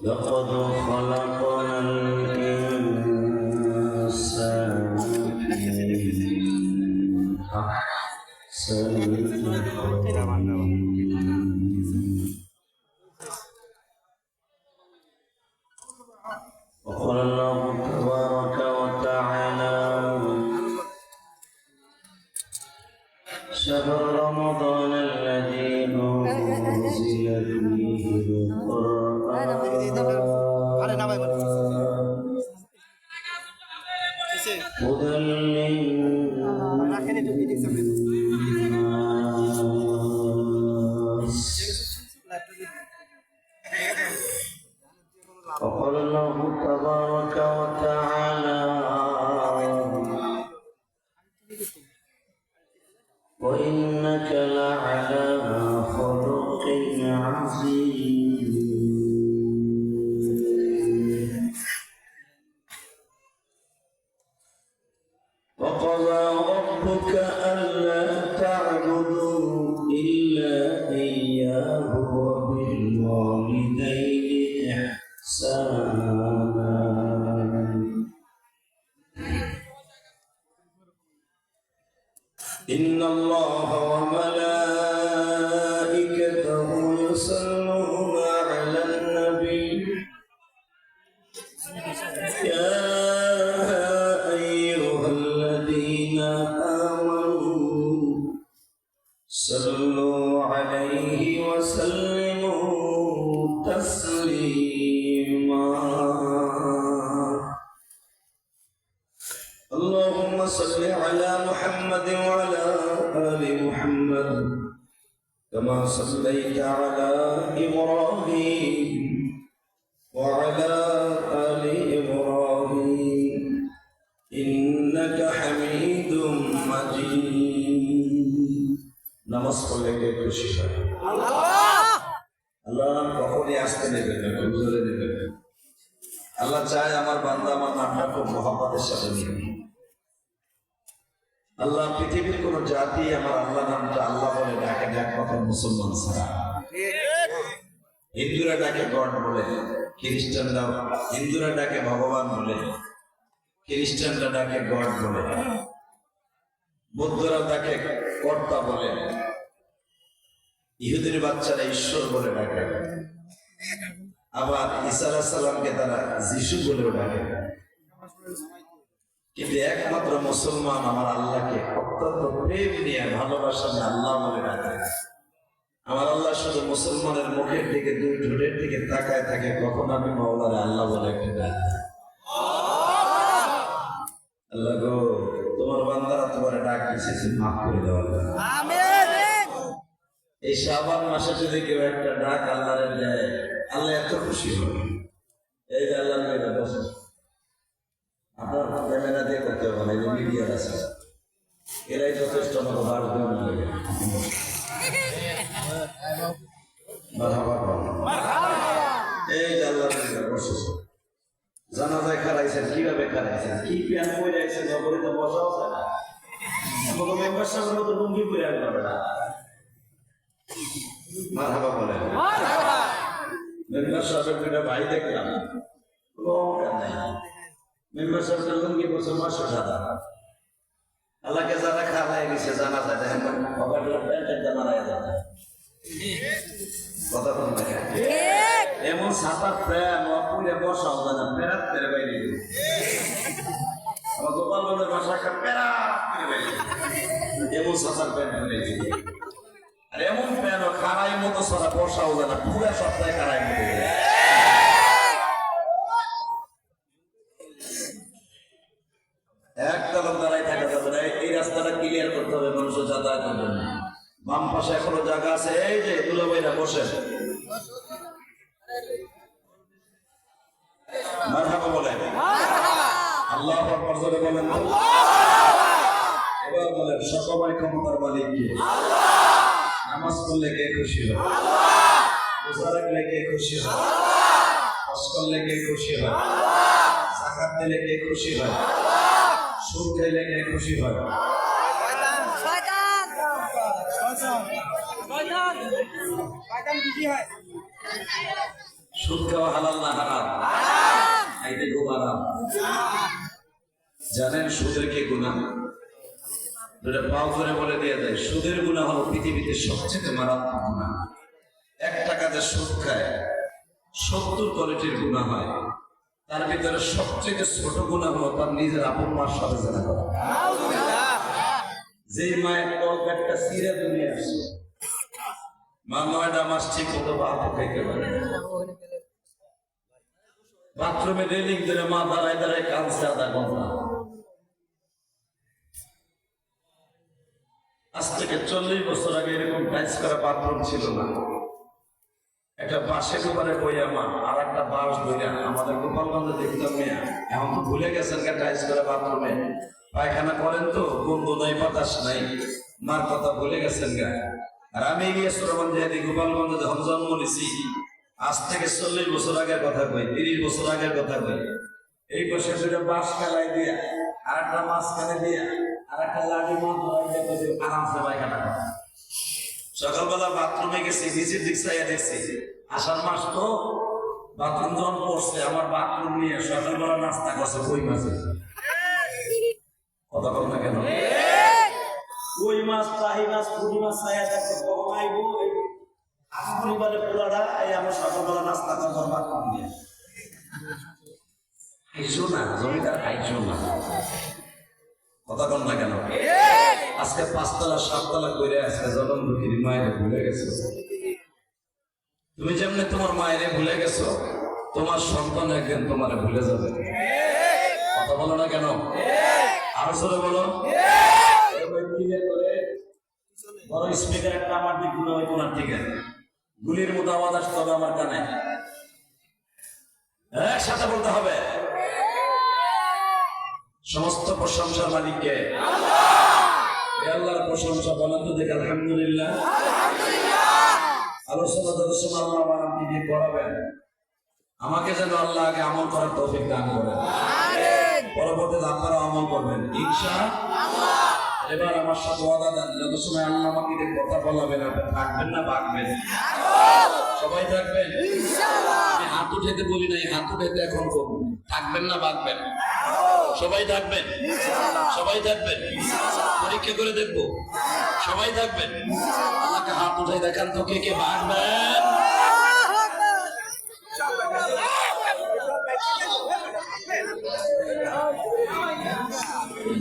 لقد خلقنا الإنسان في أحسن وقال الله تبارك وتعالى شهر رمضان الذي أنزل فيه القرآن هدى للناس وقال الله تبارك وتعالى وإنك لعلى خلق عظيم وقضى ربك ألا تعبدوا إلا إياه وبالوالدين إحسانا إن الله وملائكته يصلون على النبي يا أيها الذين آمنوا صلوا عليه وسلموا تسليما اللهم صل على محمد وعلى آل محمد كما صليت على إبراهيم وعلى آل إبراهيم إنك حميد مجيد নামাজ পড়লে কে খুশি হয় আল্লাহ কখনই আসতে নেবেন না, খুব জোরে নেবেন না। আল্লাহ চায় আমার বান্দা আমার নামটা খুব মহব্বতের সাথে নিয়ে। আল্লাহ পৃথিবীর কোন জাতি আমার আল্লাহ নামটা আল্লাহ বলে ডাকে না একমাত্র মুসলমান ছাড়া। হিন্দুরা ডাকে গড বলে, খ্রিস্টানরা হিন্দুরা ডাকে ভগবান বলে, খ্রিস্টানরা ডাকে গড বলে, বৌদ্ধরা ডাকে কর্তা বলে, ইহুদির বাচ্চারা ঈশ্বর বলে ডাকে, আবার ঈসা আলাইহিস সালামকে তারা যিশু বলেও ডাকে। কিন্তু একমাত্র মুসলমান আমার আল্লাহকে অত্যন্ত প্রেম নিয়ে ভালোবাসা নিয়ে আল্লাহ বলে ডাকে। আমার আল্লাহ শুধু মুসলমানের মুখের দিকে দুই ঠোঁটের দিকে তাকায় থাকে, কখন আমি মাওলারে আল্লাহ বলে একটা ডাক। আল্লাহ গো, তোমার বান্দারা তোমার ডাক দিয়েছে, মাফ করে দাও আমিন। এই শাবান মাসে যদি কেউ একটা ডাক আল্লাহরে দেয়, আল্লাহ এত খুশি হবে। এই যে আল্লাহ মেয়েরা বসে, আপনার ক্যামেরা দিয়ে করতে হবে না, এই যে মিডিয়ার আছে, এরাই যথেষ্ট আমাকে বার দেওয়া লাগে। এই যে আল্লাহ মেয়েরা বসেছে, জানাজায় খারাইছেন, কিভাবে খারাইছেন, কি প্যান পরে আইছেন, নগরে তো বসাও যায় না, আমাকে মেম্বার সাহেবের মতো লুঙ্গি পরে আনতে হবে না। মারহাবা বলেন। মেম্বার সাহেবের দুটা ভাই দেখলাম, মেম্বার সাহেবের লুঙ্গি পরছে মাসো সাদা। আল্লাহকে যারা খাওয়াই গেছে জানা যায়, দেখেন প্যান্টের মারা যায় কথা বল না, এমন সাতার প্যান পুরে বসাও যায় না, প্যারাত পেরে বাইরে আমার গোপাল বন্ধের বাসা একটা প্যারাত পেরে বাইরে, এমন সাতার প্যান পেরেছি। আর এমন প্যান খারাই মতো সারা বসাও যায় না, পুরো সপ্তাহে খারাই মতো। একটা লোক দাঁড়াই থাকা যাবে না, এই রাস্তাটা ক্লিয়ার করতে হবে মানুষের যাতায়াতের জন্য। বাম পাশে এখনো জায়গা আছে, এই যে দুলাভাইরা বসে, মারহাবা বলেন, আল্লাহু আকবার জোরে বলেন, এবার বলেন বলেন সকময় ক্ষমতার মালিক কে? নামাজ পড়লে কে খুশি হয়? রোজা রাখলে কে খুশি হয়? হজ করলে কে খুশি হয়? যাকাত দিলে কে খুশি হয়? সুদ খাইলে কে খুশি হয়? সুদ খাওয়া হালাল না হারাম? খাইতে খুব হারাম। জানেন সুদের কি গুনাহ? দুটা পাও করে বলে দিয়ে যায়, সুদের গুনাহ হলো পৃথিবীতে সবচেয়ে মারাত্মক গুনাহ। 1 টাকাতে সুদ খায় 70 কোটির গুনাহ হয়। তার ভিতরে সবচেয়ে ছোট গুনাহ হলো তার নিজের আপন মার সাথে জানা করা। যে মায়ের তলপেটটা ছিঁড়ে দুনিয়া আসছে, মা 9টা মাস ঠিক মতো ভাত খাইতে পারে, বাথরুমে রেলিং ধরে মা দাঁড়ায় দাঁড়ায় কাঁদছে আধা ঘন্টা। আজ থেকে 40 বছর আগে এরকম টাইস করা বাথরুম ছিল না। একটা বাঁশের উপরে বইয়া মা আর একটা বাঁশ বইয়া আমাদের গোপালগঞ্জে দেখতাম মেয়া। এখন তো ভুলে গেছেন গা টাইস করা বাথরুমে পায়খানা করেন তো গন্ধ নাই বাতাস নাই, মার কথা ভুলে গেছেন গা। আর আমি গিয়ে সুরগঞ্জে গোপালগঞ্জে যখন জন্ম নিছি, আজ থেকে 40 বছর আগের কথা কই, 30 বছর আগের কথা কই, এই বসে দুটো বাঁশ ফেলাই দিয়া আর একটা মাঝখানে দিয়া আর একটা লাঠি আরামসে পায়খানা করে। সকালবেলা বাথরুমে গেছি, নিচের দিক চাইয়া দেখছি আষাঢ় মাস তো বাথরুম যখন পড়ছে, আমার বাথরুম নিয়ে সকালবেলা নাস্তা করছে কই মাছে। কথা বল না কেন? কই মাছ, চাহি মাছ, পুঁটি মাছ চাইয়া দেখছে কখন আইবো পরিবারের পোলাটা এই আমার সকালবেলা নাস্তা করবার বাথরুম নিয়ে। আইসো না জমিদার, আইসো না। কথা বল না কেন? আজকে 5 তলা 7 তলা করে আজকে জনম দুঃখীর মায়ের ভুলে গেছো। তুমি যেমনি তোমার মায়ের ভুলে গেছো, তোমার সন্তান একদিন তোমার ভুলে যাবে। কথা বলো না কেন? আরো জোরে বলো। বড় স্পিকার একটা আমার দিক গুলো হয়তো না, ঠিক আছে, গুলির মতো আওয়াজ আসতে হবে আমার কানে, একসাথে বলতে হবে। সমস্ত প্রশংসার মালিককে আল্লাহর প্রশংসা বলেন তো দেখ আলহামদুলিল্লাহ। আলোচনা যত সময় আল্লাহ আমার আপনি করাবেন, আমাকে যেন আল্লাহ আগে আমল করার তৌফিক দান করেন, পরবর্তীতে আপনারা আমল করবেন ইনশাআল্লাহ। এবার আমার সাথে ওয়াদা দেন, যত সময় আল্লাহ আমাকে কথা বলাবেন আপনি থাকবেন না ভাগবেন? সবাই থাকবেন ইনশাআল্লাহ। আমি হাত উঠাইতে বলি নাই, হাত উঠাইতে এখন করুন। থাকবেন না ভাগবেন? সবাই থাকবেন ইনশাআল্লাহ। সবাই থাকবেন ইনশাআল্লাহ। পরীক্ষা করে দেখবো সবাই থাকবেন। আল্লাহকে হাত উঠাই দেখান তো কে কে ভাগবেন।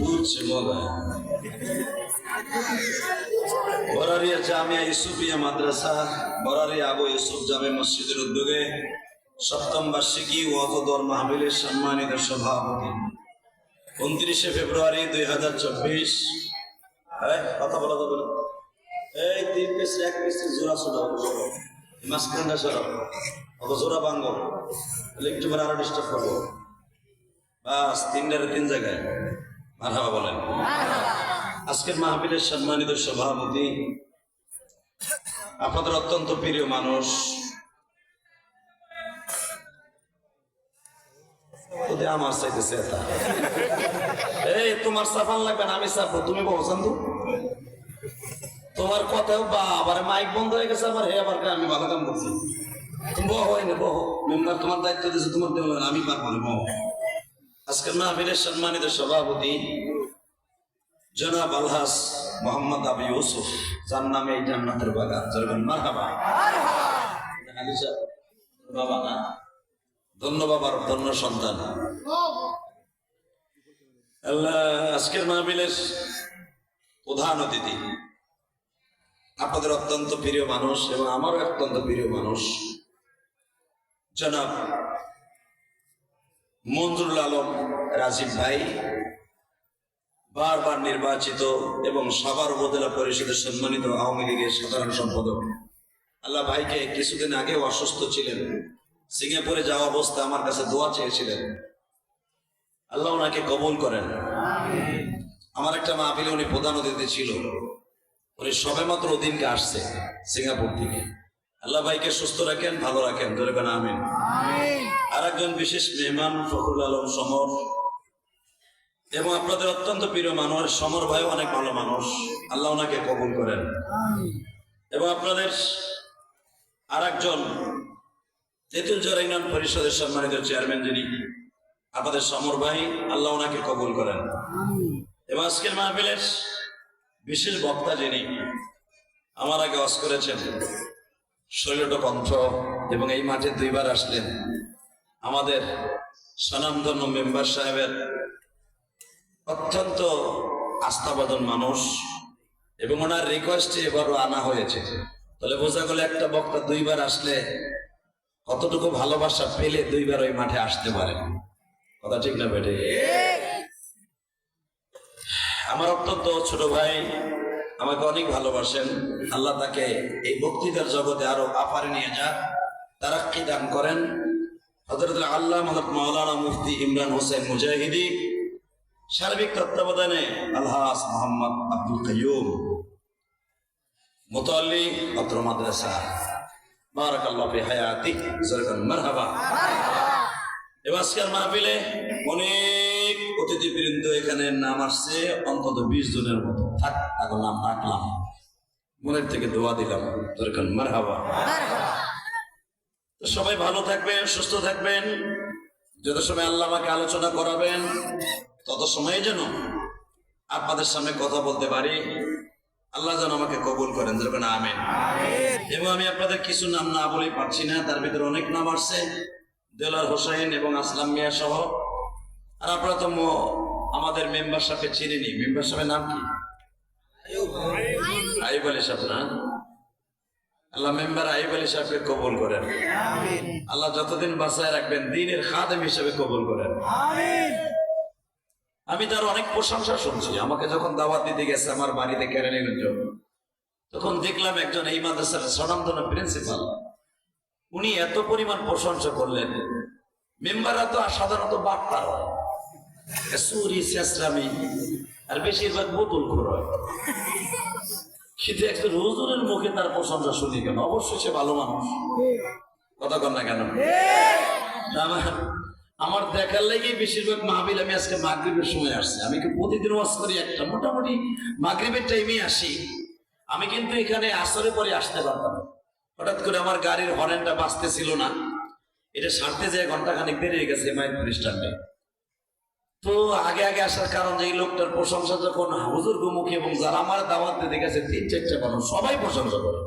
বুঝছে বলা বরারিয়া জামিয়া ইউসুফিয়া মাদ্রাসা, বরারিয়া আবু ইউসুফ জামে মসজিদের উদ্যোগে 7ম বার্ষিকী ওয়াজ ও দোয়া মাহফিলের সম্মানিত সভাপতি 29শে ফেব্রুয়ারি 2024। কথা বলা যাবে না? এই 3 পিস 1 পিস জোড়া ছোট মাঝখানটা সরাব, অত জোড়া ভাঙবো, একটু পরে আরো ডিস্টার্ব করবো। বাস 3টার 3 জায়গায় মারহাবা বলেন। আজকের মাহফিলের সম্মানিত সভাপতি, আপনাদের অত্যন্ত প্রিয় মানুষ, আমার চাইতেছে এই তোমার সাফান লাগবে না, আমি চাপবো, তুমি বলছেন তো তোমার কথাও বা আবার মাইক বন্ধ হয়ে গেছে আবার হে আবার আমি ভালো কাম করছি। তুমি বহ হয় না, বহ মেম্বার তোমার দায়িত্ব দিয়েছে, তোমার দেওয়া আমি পারবো না, বহ। আজকের মাহফিলের সম্মানিত সভাপতি জনাব আলহাজ মোহাম্মদ আবু ইউসুফ, যার নামে এই জান্নাতের বাগান, জরবেন মারহাবা। বাবা না, ধন্য বাবার ধন্য সন্তান। আল্লাহ আজকের মাহফিলের প্রধান অতিথি, আপনাদের অত্যন্ত প্রিয় মানুষ এবং আমারও অত্যন্ত প্রিয় মানুষ, জনাব মঞ্জুরুল আলম রাজীব ভাই, বারবার নির্বাচিত এবং সাভার উপজেলা পরিষদের সম্মানিত আওয়ামী লীগের সাধারণ সম্পাদক। আল্লাহ ভাইকে কিছুদিন আগে অসুস্থ ছিলেন, সিঙ্গাপুরে যাওয়া অবস্থা আমার কাছে দোয়া চেয়েছিলেন, আল্লাহ ওনাকে কবুল করেন। আমার একটা মাহফিলে উনি প্রধান অতিথি ছিল, উনি সবেমাত্র ওদিনকে আসছে সিঙ্গাপুর থেকে। আল্লাহ ভাইকে সুস্থ রাখেন, ভালো রাখেন, ধরে কেন আমিন। আর একজন বিশেষ মেহমান ফখরুল আলম সমর, এবং আপনাদের অত্যন্ত প্রিয় মানুষ সমর ভাই, অনেক ভালো মানুষ, আল্লাহ ওনাকে কবুল করেন। এবং আপনাদের আর একজন তেঁতুলঝড় ইউনিয়ন পরিষদের সম্মানিত চেয়ারম্যান যিনি আপনাদের সমর ভাই, আল্লাহ ওনাকে কবুল করেন। এবং আজকের মাহফিলের বিশেষ বক্তা যিনি আমার আগে ওয়াজ করেছেন, শৈলট কণ্ঠ, এবং এই মাঠে দুইবার আসলেন, আমাদের স্বনামধন্য মেম্বার সাহেবের অত্যন্ত আস্থাবাদন মানুষ, এবং ওনার রিকোয়েস্টে এবারও আনা হয়েছে। তাহলে বোঝা গেল একটা বক্তা দুইবার আসলে কতটুকু ভালোবাসা পেলে দুইবার ওই মাঠে আসতে পারে। কথা ঠিক না বেটে? আমার অত্যন্ত ছোট ভাই আমাকে অনেক ভালোবাসেন, আল্লাহ তাকে এই বক্তৃতার জগতে আরো আপারে নিয়ে যাক, তারাক্কি দান করেন। হযরত আল্লামা মাওলানা মুফতি ইমরান হোসেন মুজাহিদি, সার্বিক তত্ত্বাবধানে আলহাজ মোহাম্মদ আব্দুল কাইয়ুম মুতাল্লি অত্র মাদ্রাসা, বারাকাল্লাহু ফি হায়াতি, সরকার মারহাবা। এবং আজকের মাহফিলে অনেক অতিথিবৃন্দ এখানে নাম আসছে, অন্তত 20 জনের মতো। থাক, এখন নাম রাখলাম, মনের থেকে দোয়া দিলাম, সরকার মারহাবা। তো সবাই ভালো থাকবেন, সুস্থ থাকবেন। যত সময় আল্লাহ আমাকে আলোচনা করাবেন তত সময় যেন আপনাদের সামনে কথা বলতে পারি, আল্লাহ যেন আমাকে কবুল করেন, যেরকম আমিন। এবং আমি আপনাদের কিছু নাম না বলেই পারছি না, তার ভিতরে অনেক নাম আসছে, দেলার হোসেন এবং আসলাম মিয়া সহ। আর আপনারা তো আমাদের মেম্বার সাহেবকে চিনিনি। মেম্বার সাহেবের নাম কি? আইব আলী সাহেব না? আল্লাহ মেম্বার আইব আলী সাহেবকে কবুল করেন, আল্লাহ যতদিন বাঁচায় রাখবেন দ্বীনের খাদেম হিসেবে কবুল করেন। আমি তার অনেক প্রশংসা শুনছি। আমাকে যখন দাওয়াত দিতে গেছে আমার বাড়িতে কেরানীগঞ্জ, তখন দেখলাম একজন এই মাদ্রাসার স্বনামধন্য প্রিন্সিপাল, উনি এত পরিমাণ প্রশংসা করলেন। মেম্বাররা তো সাধারণত বাটপার হয়, চুরি চেঁচড়ামি আর বেশিরভাগ বোতল খোর হয়, কিন্তু একটা হুজুরের মুখে তার প্রশংসা শুনি কেন? অবশ্যই সে ভালো মানুষ, কথা কন না কেন? আমার দেখার লেগে বেশিরভাগ মাহফিল আমি আজকে মাগরিবের সময় আসছি। আমি কি প্রতিদিন ওয়াজ করি একটা, মোটামুটি মাগরিবের টাইমে আসি। আমি কিন্তু এখানে আসরে পরে আসতে পারতাম, হঠাৎ করে আমার গাড়ির হর্নটা বাজতেছিল না, এটা সারতে যায় ঘন্টাখানিক দেরি হয়ে গেছে মাইলপুর স্ট্যান্ডে। তো আগে আগে আসার কারণ যে এই লোকটার প্রশংসা যখন হুজুর মুখে, এবং যারা আমার দাওয়াত দিতে গেছে 3-4টা মানুষ সবাই প্রশংসা করে,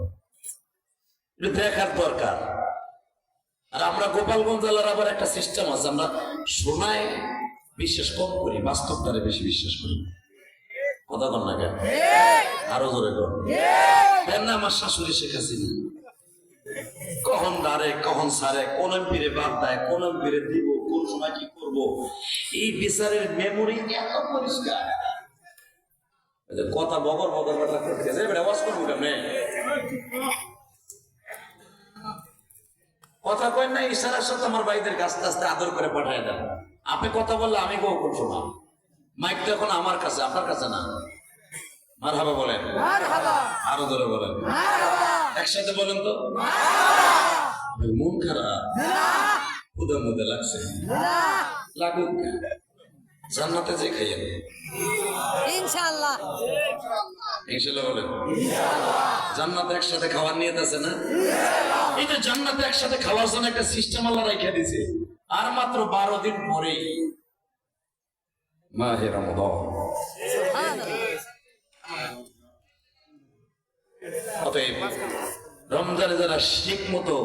এটা দেখার দরকার। আর আমরা গোপালগঞ্জ জেলার আবার একটা সিস্টেম আছে, আমরা শোনায় বিশ্বাস কম করি, বাস্তবটারে বেশি বিশ্বাস করি। কথা কন না কেন? আরো জোরে কর। না, আমার শাশুড়ি শেখাচ্ছিনি, কখন দাঁড়ে কখন সারে, কোন এমপিরে বাদ দেয়, কোন এমপিরে দিব, কোন সময় কি করবো, এই বিচারের মেমোরি এত পরিষ্কার। কথা বগর বগর কথা করতেছে, ওয়াজ করবো কেমনে? কথা কয় না, ইশারার সাথে আমার ভাইদেরকে আস্তে আস্তে আদর করে পাঠায় দেন। আপনি কথা বললে আমি কোন শোনা, মাইকটা এখন আমার কাছে, আপনার কাছে না। মারহাবা বলেন, আরো ধরে বলেন, একসাথে বলেন তো। মন খারাপ, খুদা মুদে লাগছে, লাগুক, জান্নাতে যে খাইয়েন ইনশাআল্লাহ। ইনশাআল্লাহ বলেন, জান্নাতে একসাথে খাওয়ার নিয়ত আছে না? এই যে জান্নাতে একসাথে খাওয়ার জন্য একটা সিস্টেম আল্লাহ রেখে দিয়েছে। আর মাত্র 12 দিন পরেই মাহে রমজান। অতএব রমজানে যারা ঠিক মতো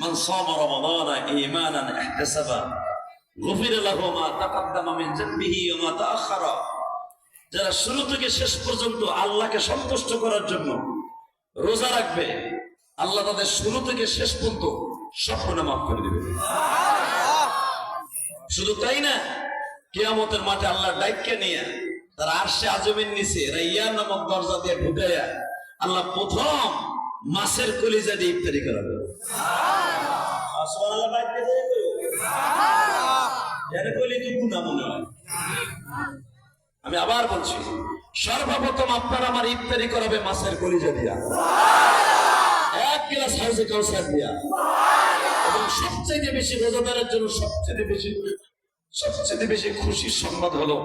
মান সামা রমাদানা ঈমানান ইহতিসাবা গুফির লাহু মা তাকাদ্দামা মিন যানবিহি ওয়া মা তাআখারা, যারা শুরু থেকে শেষ পর্যন্ত আল্লাহকে সন্তুষ্ট করার জন্য রোজা রাখবে, আল্লাহ তাদের শুরু থেকে শেষ পর্যন্ত সব গুনাহ মাফ করে দিবে। শুধু তাই না, কিয়ামতের মাঠে আল্লাহর ডাইককে নিয়ে তার আরশে আযমের নিচে রাইয়ান নামক দরজা দিয়ে ঢুকাইয়া আল্লাহ প্রথম মাছের কলিজা দিয়ে ইফতারি করাবে। সুবহানাল্লাহ, বাইতে যায় কইও এর কলি তো গুনাহ মনে হয়। আমি আবার বলছি, সর্বপ্রথম আপনার আমার ইফতারি করাবে মাছের কলিজা দিয়া, 1 গ্লাস হাউজে কাউসার দিয়া। এবং সবচেয়ে বেশি রোজাদারের জন্য সবচেয়ে বেশি খুশির সংবাদ হলো,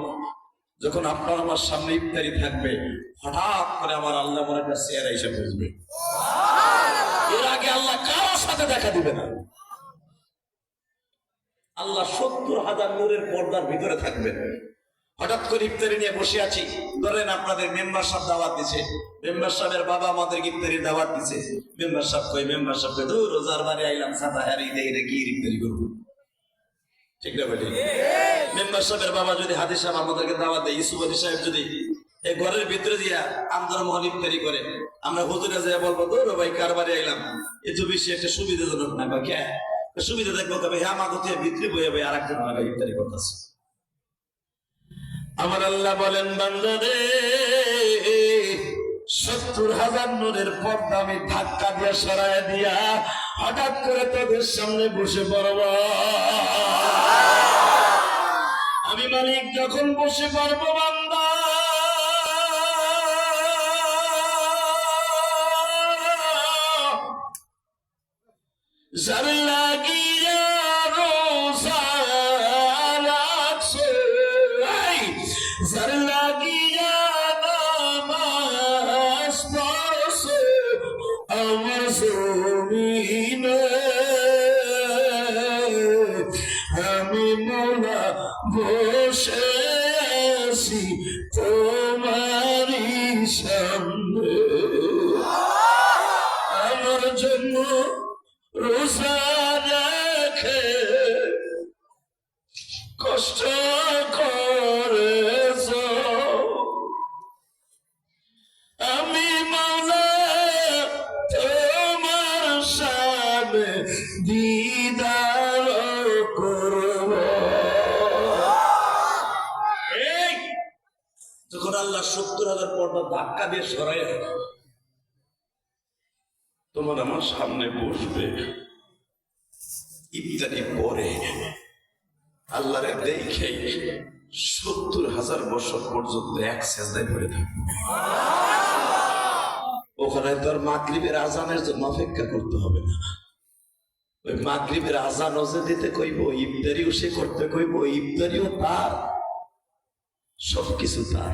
যখন আপনার আমার সামনে ইফতারি থাকবে, হঠাৎ করে আমার আল্লাহ আমার একটা চেহারা এসে বুঝবে। এর আগে আল্লাহ কারোর সাথে দেখা দিবে না। আল্লাহ 70,000 নূরের পর্দার ভিতরে থাকবেন। হঠাৎ করে ইফতারি নিয়ে বসে আছি, ধরেন আপনাদের মেম্বার সাহেব দাওয়াত দিছে, মেম্বার সাহেবের বাবা আমাদের ইফতারি দাওয়াত দিছে। মেম্বার সাহেব কই, মেম্বার সাহেব দূর রোজার বারে আইলাম, ছাতা হারিয়ে দেয়, এটা কি ইফতারি করবো? ঠিক না বেটি? মেম্বার সাহেবের বাবা যদি হাদি সাহেব আমাদেরকে দাওয়াত দেয়, ইউসুফ আলী সাহেব যদি এই ঘরের ভিতরে দিয়া আমদার মহল ইফতারি করে, আমরা হুজুরে যাই বলবো, দৌড় ভাই কার বাড়ি আইলাম, এ তো বেশি একটা সুবিধাজনক না। বা কে সুবিধা দেখবো, কবে হ্যাঁ আমার কোথায় ভিতরে বইয়া ভাই আর একজন ইফতারি করতেছে। আমার আল্লাহ বলেন, বান্দা রে, 70,000 নূরের পর্দা আমি ধাক্কা দিয়ে সরায় দিয়া হঠাৎ করে তোদের সামনে বসে পড়ব। আমি মালিক যখন বসে পড়ব, বান্দা যার লাগিয়া রোজা রাখছে, যার লাগিয়া নামাজ পড়ছে আমার জমিনে, আমি মোলা বসে আছি তোমারই সামনে, আমার জন্য রোজা রেখে কষ্ট করেছ, আমি মাওলা তোমার সামনে দিদার করব। এই যখন আল্লাহ 70,000 পর্দা ধাক্কা দিয়ে সরাই তোমার আমার সামনে বসবে, ইফতারি পরে আল্লাহরে দেখে 70,000 বছর পর্যন্ত এক সেজদায় পড়ে থাকবে। ওখানে তো আর মাগরিবের আজানের জন্য অপেক্ষা করতে হবে না। ওই মাগরিবের আজান ওজে দিতে কইব, ইফতারিও সে করতে কইব, ইফতারিও তার, সবকিছু তার।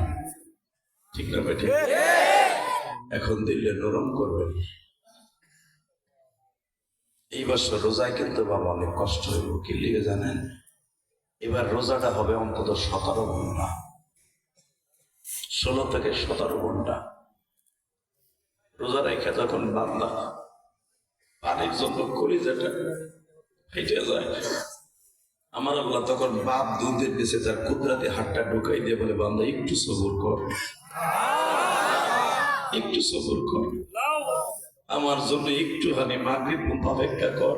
ঠিক না বেঠিক? এখন দিলে নরম করবেন। এই বছর রোজায় কিন্তু বাবা অনেক কষ্ট হইব। কি লিগে জানেন? এবার রোজাটা হবে অন্তত 17 ঘন্টা, 16 থেকে 17 ঘন্টা রোজা রেখে যখন বান্দা পানির জন্য কলিজাটা ফেটে যায়, আমার আল্লাহ তখন বাপ দুধের দেশে তার কুদরাতে হাতটা ঢুকাই দিয়ে বলে, বান্দা একটু সবুর কর, একটু সবুর কর, আমার জন্য একটুখানি মাগরিব পর্যন্ত অপেক্ষা কর,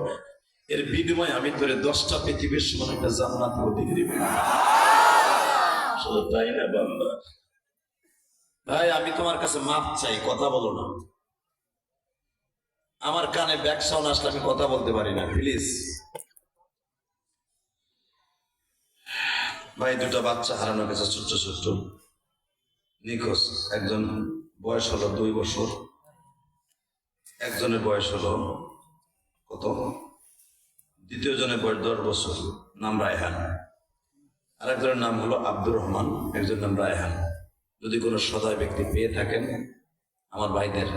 এর বিনিময়ে আমি তোরে 10টা পৃথিবীর সমান একটা জান্নাত দিয়ে দিব। শুধু তাই না বান্দা, ভাই আমি তোমার কাছে মাপ চাই, কথা বলো না। আমার কানে ব্যাক সাউন্ড আসলে আমি কথা বলতে পারি না, প্লিজ। ভাই দুটা বাচ্চা হারানো গেছে, ছোট্ট ছোট্ট, নিখোঁজ। একজন বয়স হলো 2 বছর, একজনের বয়স হলো কত, দ্বিতীয় জনের বয়স 10 বছর, নাম রায়হান। আর একজনের নাম হলো আব্দুর রহমান, একজনের নাম রায়হান। যদি কোনো সদয় ব্যক্তি পেয়ে থাকেন, আমার ভাইদের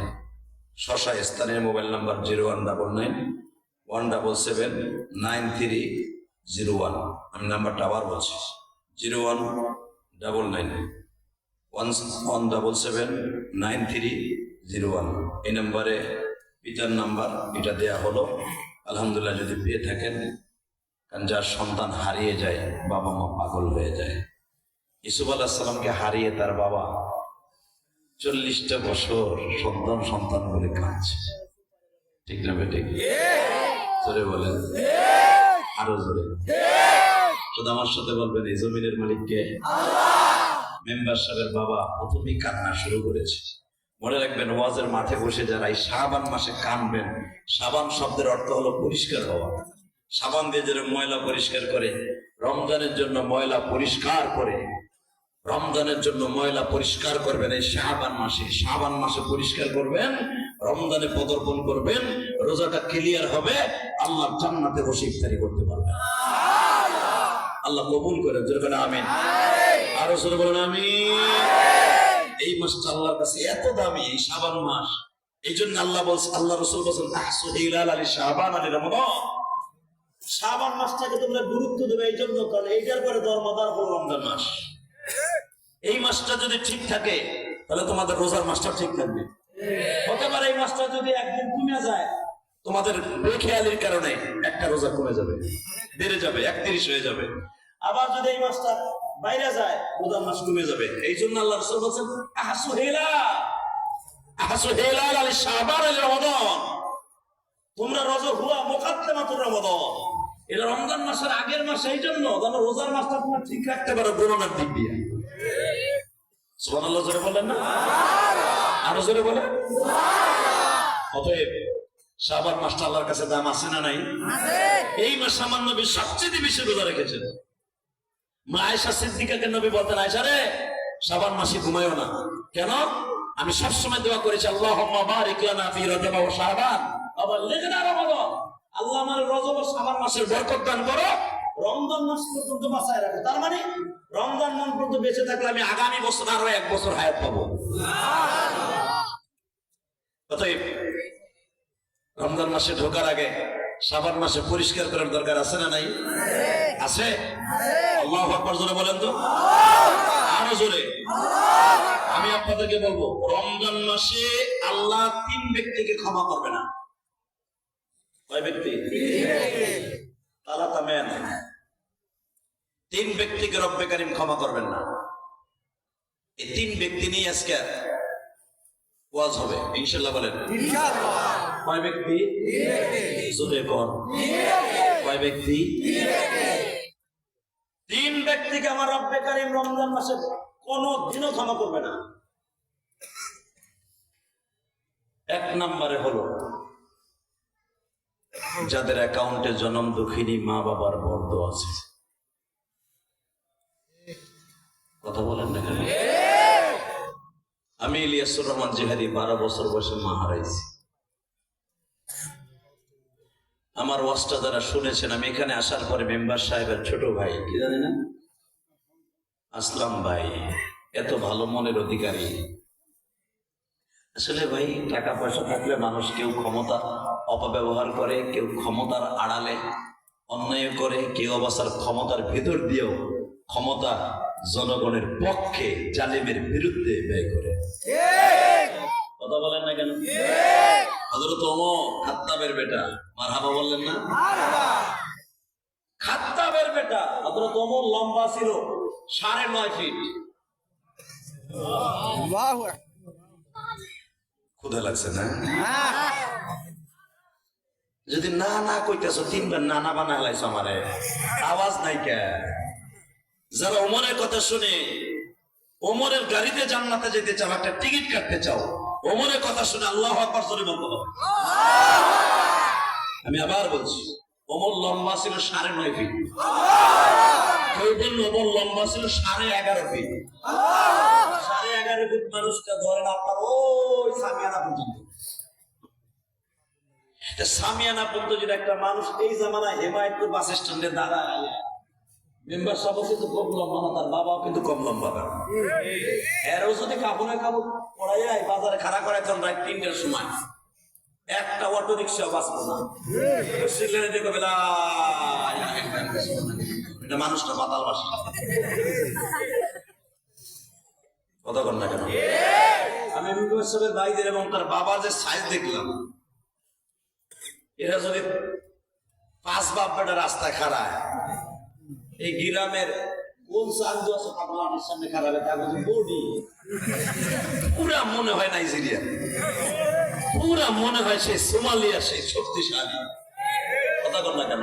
শশা স্থানীয় মোবাইল নাম্বার 0199177931। আমি নাম্বারটা আবার বলছি, 0199177931। এই নাম্বারে পিতার নাম্বার এটা দেয়া হলো। আলহামদুলিল্লাহ যদি পেয়ে থাকেন, কারণ যার সন্তান হারিয়ে যায় বাবা মা পাগল হয়ে যায়। ইউসুফ আলাইহিস সালামকে হারিয়ে তার বাবা 40টা বছর সন্তান সন্তান বলে কাঁদছে। ঠিক না বেঠিক? জোরে বলেন, আরো জোরে। শুধু আমার সাথে বলবেন, এই জমিনের মালিক কে? মেম্বার সাহেবের বাবা প্রথমেই কান্না শুরু করেছে। মনে রাখবেন, ওয়াজের মাঠে বসে যারা এই শাবান মাসে কানবেন, শাবান শব্দের অর্থ হলো পরিষ্কার হওয়া। সাবান দিয়ে যারা ময়লা পরিষ্কার করে, রমজানের জন্য ময়লা পরিষ্কার করে, রমজানের জন্য ময়লা পরিষ্কার করবেন এই শাবান মাসে পরিষ্কার করবেন, রমজানে পদার্পণ করবেন, রোজাটা ক্লিয়ার হবে, আল্লাহর জান্নাতে বসে ইফতারি করতে পারবেন। আল্লাহ কবুল করেন, যেরকম আমিন। আরো জোরে বলেন আমিন। এই মাসটা আল্লাহর কাছে এত দামি, এই শাবান মাস। এই জন্য আল্লাহ বলছে, আল্লাহ রাসূল বলেন তাহসু হিলাল আলী শাবান আলী রমাদান। শাবান মাসটাকে তোমরা গুরুত্ব দেবে এই জন্য, কারণ এইটার পরে ধর্মদার হলো রমজান মাস। এই মাসটা যদি ঠিক থাকে তাহলে তোমাদের রোজার মাসটা ঠিক থাকবে। হতে পারে এই মাসটা যদি একদিন কমে যায়, তোমাদের বেখেয়ালির কারণে একটা রোজা কমে যাবে, বেড়ে যাবে, 31 হয়ে যাবে। আবার যদি এই মাসটা বাইরে যায়, রোজার মাস কমে যাবে। এই জন্য আল্লাহ রাসূল বলেন আহসু হিলাল আলী শাবান আলী রমাদান। তোমরা রোজা হুয়া মুকাদ্দামাতুর রমাদান, এটা রমজান মাসের আগের মাস। এই জন্য যেন রোজার মাসটা তোমরা ঠিক রাখতে পারো গণনার দিক দিয়ে। সুবহানাল্লাহ জোরে বলেন না? আরো জোরে বলেন। অতএব শাবান মাসটা আল্লাহর কাছে দাম আছে না নাই? এই মাস আমার নবী সবচেয়ে বেশি রোজা রেখেছেন। মা আয়েশা সিদ্দিকাকে নবী বলতেন, আয়েশা রে, শাবান মাসে ঘুমায়ও না। কেন? আমি সবসময় দোয়া করেছি, আল্লাহুম্মা বারিক লানা ফি রজব ওয়া শাবান ওয়া বাল্লিগনা রমাদান। আল্লাহ আমার রজব ও শাবান মাসের বরকত দান করো, রমজান মাস পর্যন্ত বাঁচায় রাখো। তার মানে রমজান মাস পর্যন্ত বেঁচে থাকলে আমি আগামী বছর আরো 1 বছর হায়াত পাবো। অতএব রমজান মাসে ঢোকার আগে শাবান মাসে পরিষ্কার করার দরকার আছে না নাই? আছে। আল্লাহু আকবার জোরে বলেন তো, আরো জোরে। আমি আপনাদেরকে বলবো, রমজান মাসে আল্লাহ 3 ব্যক্তিকে ক্ষমা করবে না। কয় ব্যক্তি? 3 ব্যক্তিকে রব্বে কারীম ক্ষমা করবেন না। এই 3 ব্যক্তি নিয়ে আজকে ওয়াজ হবে ইনশাআল্লাহ। বলেন ইনশাআল্লাহ। কয় ব্যক্তি? জোরে কোন কয় ব্যক্তি? 3 ব্যক্তিকে আমার রব্বে কারীম রমজান মাসে কোনো দিনও ক্ষমা করবে না। 1 নম্বরে হলো যাদের অ্যাকাউন্টে জনম দুঃখিনী মা বাবার বর্দ আছে। কথা বলেন না কেন? আমি ইলিয়াসুর রহমান জিহাদি 12 বছর বয়সে মা হারাইছি। আমার ওয়াজটা যারা শুনেছেন, আমি এখানে আসার পরে মেম্বার সাহেবের ছোট ভাই, কি জানি না, আসলাম ভাই, এত ভালো মনের অধিকারী। আসলে ভাই, টাকা পয়সা থাকলে মানুষ কেউ ক্ষমতা অপব্যবহার করে, কেউ ক্ষমতার আড়ালে অন্যায় করে, কেউ অবস্থার ক্ষমতার ভেতর দিয়েও ক্ষমতা জনগণের পক্ষে জালিমের বিরুদ্ধে ব্যয় করে। কথা বলেন না কেন? হযরত ওমর খাত্তাবের বেটা, মারহাবা বললেন না? খাত্তাবের বেটা হযরত ওমর লম্বা ছিল 9.5 ফিট। ক্ষুধা লাগছে না? যদি না না কইতেছো, 3 বার না না বানা লাইছো আমারে, আওয়াজ নাই কে? যারা ওমরের কথা শুনে ওমরের গাড়িতে জান্নাতে যেতে চাও, একটা টিকিট কাটতে চাও, ওমরের কথা শুনে আল্লাহু আকবার জোরে বলতে হবে। আমি আবার বলছি, ওমর লম্বা ছিল 9.5 ফিট। কেউ বলল ওমর লম্বা ছিল 11.5 ফিট। 11.5 ফিট মানুষটা ধরেন আপনার ওই সামিয়ানা পর্যন্ত। সামিয়ানা পর্যন্ত যদি একটা মানুষ এই জামানায় হেমায়তপুর বাস স্ট্যান্ডে দাঁড়ায়, মেম্বার সবাই কিন্তু কম লম্বা না, তার বাবাও কিন্তু কম লম্বা না। এরও যদি কাপড়ে কাপড় পড়াই বাজারে খাড়া করে এখন রাত 3টার সময়, একটা অটো রিক্সা বাঁচবো না। এটা মানুষটা মাতাল বাসা। কথা কর না কেন? আমি মেম্বার সাহেবের ভাইদের এবং তার বাবার যে সাইজ দেখলাম, এরা যদি 5 বাপ বেটা রাস্তায় খাড়ায়, এই গ্রামের কোন সাহায্য আছে পাগলামের সামনে খারাপে কাগজে বডি পুরা মনে হয় নাইজেরিয়া, পুরা মনে হয় সেই সোমালিয়া, সেই শক্তিশালী। কথা বল না কেন?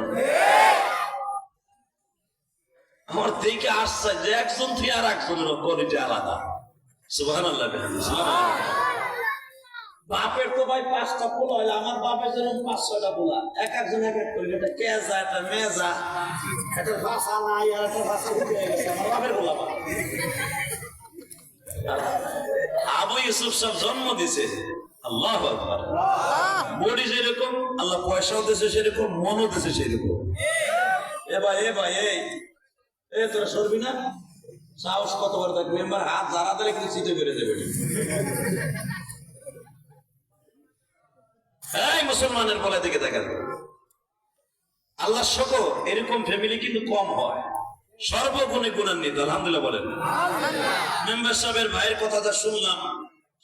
আমার দেখে আসছে যে একজন থেকে আর একজনের কোয়ালিটি আলাদা। সুবহানাল্লাহ। বাপের তো ভাই 5টা পোলা হইলে আমার বাপের যেরকম 5-6টা পোলা, এক একজন এক এক করে, একটা কেজা, একটা মেজা, একটা ভাষা নাই, আর একটা ভাষা উঠে গেছে আমার বাপের পোলা। আবু ইউসুফ সব জন্ম দিছে, আল্লাহু আকবার। বডি যেরকম আল্লাহ পয়সাও দিয়েছে সেরকম, মনও দিয়েছে সেরকম। এ ভাই এই তোরা সরবি না, সাহস কতবার দেখ, মেম্বার হাত যারা দিলে কিন্তু চিতে বেড়ে যাবে। এই মুসলমানের বলে দিকে দেখেন, আল্লাহ শকর, এরকম ফ্যামিলি কিন্তু কম হয়, সর্বগুণে গুণান্বিত। আলহামদুলিল্লাহ বলেন। মেম্বার সাহেবের ভাইয়ের কথা যা শুনলাম,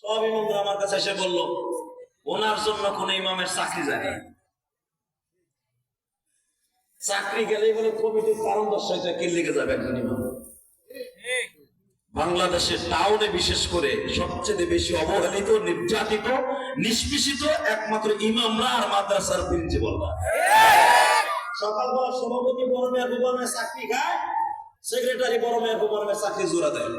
সব ইমামরা আমার কাছে এসে বললো ওনার জন্য কোন ইমামের চাকরি যায় না, চাকরি গেলেই বলে কমিটির কারণ দর্শাইতে কে লেগে যাবে একজন ইমাম। বাংলাদেশের টাউনে বিশেষ করে সবচেয়ে বেশি অবহেলিত, নির্যাতিত, নিষ্পেষিত একমাত্র ইমামরা আর মাদ্রাসার প্রিন্সিপালরা। সকালবেলা সভাপতি বড় মেয়ের গোপনে চাকরি খায়, সেক্রেটারি বড় মেয়ের গোপনে চাকরি জোড়া দেয়।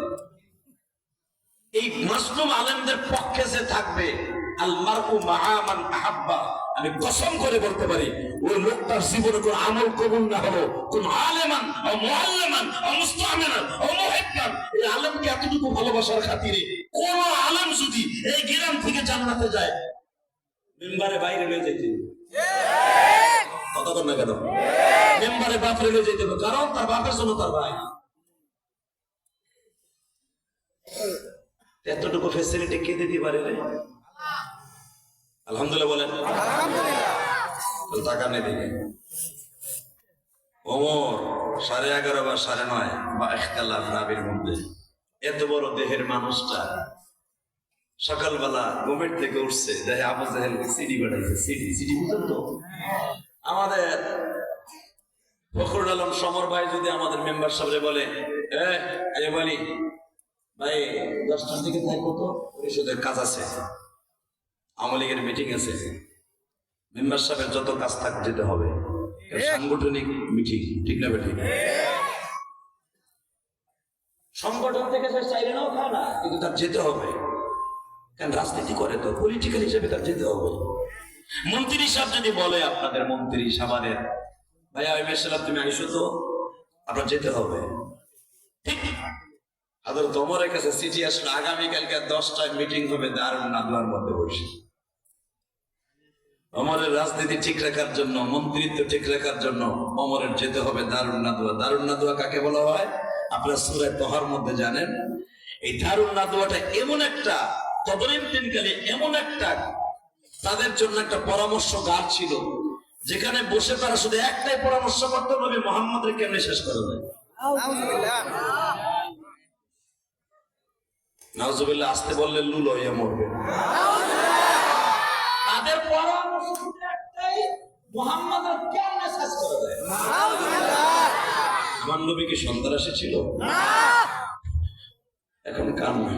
এই মাসলুম আলেমদের পক্ষে যে থাকবে, আল মারউ মাআ মান আহাব্বা, আমি কসম করে বলতে পারি ওই লোকটার জীবনে কোন আমল কবুল না হলো, কোন আলেমান ও মুআল্লিমান ও মুস্তামিনান ও মুহিব্বান, এই আলেমকে এতটুকু ভালোবাসার খাতিরে কোন আলেম যদি এই গ্রাম থেকে জান্নাতে যায়, মেম্বারে বাইরে লয়ে যেতে কতক্ষণ না কেন, মেম্বারে বাপরে লয়ে যেতে হবে, কারণ তার বাপের জন্য তার ভাই। এতটুকু ফ্যাসিলিটি কে দিতে পারে রে? আলহামদুলিল্লাহ বলেন। টাকা নেই দিকে ওমর 11:30 বা 9:30 বা ইখতিলাফ রাবির মধ্যে এত বড় দেহের মানুষটা সকালবেলা ঘুমের থেকে উঠছে, দেখে আবু জাহেল সিডি বানাইছে। সিডি বুঝেন তো? আমাদের ফখরুল আলম সমর ভাই যদি আমাদের মেম্বার সাহেব বলে, বলি ভাই 10টার দিকে থাকবো তো, পরিষদের কাজ আছে, আওয়ামী লীগের মিটিং আছে, মেম্বার সাহেবের যত কাজ থাক যেতে হবে, সাংগঠনিক মিটিং, ঠিক না বেঠিক? সংগঠন থেকে সে চাইলে নাও খায় না, কিন্তু তার যেতে হবে, কারণ রাজনীতি করে তো, পলিটিক্যাল হিসেবে তার যেতে হবে। মন্ত্রী সাহেব যদি বলে, আপনাদের মন্ত্রী সাবানের ভাইয়া ওই মেসালাম তুমি আইসো তো, আপনার যেতে হবে, ঠিক? হযরত ওমরের কাছে চিঠি আসলো, আগামীকালকে 10টায় মিটিং হবে দারুন নাদওয়ার মধ্যে বসে। ওমরের রাজনীতি ঠিক রাখার জন্য, মন্ত্রিত্ব ঠিক রাখার জন্য ওমরের যেতে হবে দারুন নাদওয়া। দারুন নাদওয়া কাকে বলা হয় আপনারা সূরা তহার মধ্যে জানেন। এই দারুন নাদওয়াটা এমন একটা তদনীতিনকালে, এমন একটা তাদের জন্য একটা পরামর্শগার ছিল, যেখানে বসে তারা শুধু একটাই পরামর্শ করতে, নবী মুহাম্মদকে কেমনে শেষ করা যায়। নাউজুবিল্লাহ আসতে বললে লুল হইয়া মরবে। তাদের পরামর্শ একটাই, মুহাম্মদের কেমনে শেষ করা যায়। আমার নবী কি সন্ত্রাসী ছিল? এখন কার না?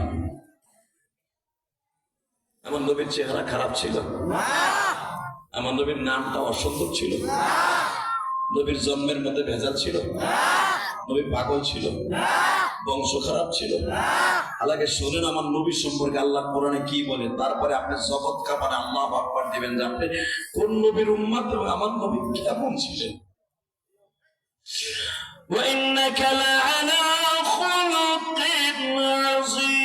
আমার নবীর চেহারা খারাপ ছিল? আমার নবীর নামটা অসুন্দর ছিল? নবীর জন্মের মধ্যে ভেজাল ছিল? নবী পাগল ছিল? বংশ খারাপ ছিল? আল্লাহকে শুনেন আমার নবী সম্পর্কে আল্লাহ কোরআনে কি বলে, তারপরে আপনি জগৎ কাঁপানে আল্লাহু আকবার দিবেন যে আপনি কোন নবীর উম্মত এবং আমার নবী কেমন ছিলেন। ওয়া ইন্নাকা লাআলা খুলুকিন আযীম।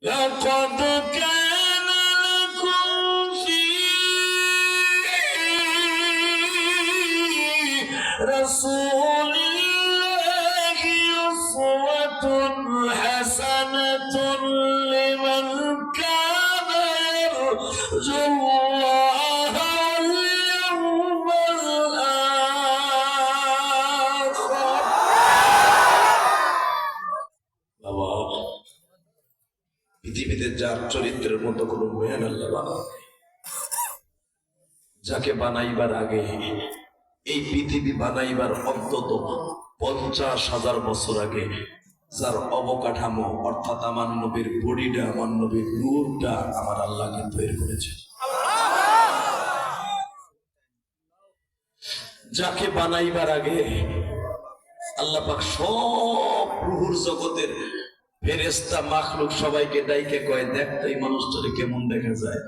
لقد كان لكم في رسول الله أسوة حسنة لمن كان يرجو الله واليوم الآخر. পৃথিবীতে যার চরিত্রের মতো কোন মেয়ান আল্লাহ বানান, যাকে বানাইবার আগে, এই পৃথিবী বানাইবার অন্তত 50,000 বছর আগে যার অবকাঠামো, অর্থাৎ আমার নবীর বডিটা, আমার নবীর নূরটা আমার আল্লাহকে তৈরি করেছে। যাকে বানাইবার আগে আল্লাহ পাক সব রূহুর জগতের ফেরেশতা মাখলুক সবাইকে ডাইকে কয়, দেখ তো এই মানুষটারে কেমন দেখা যায়।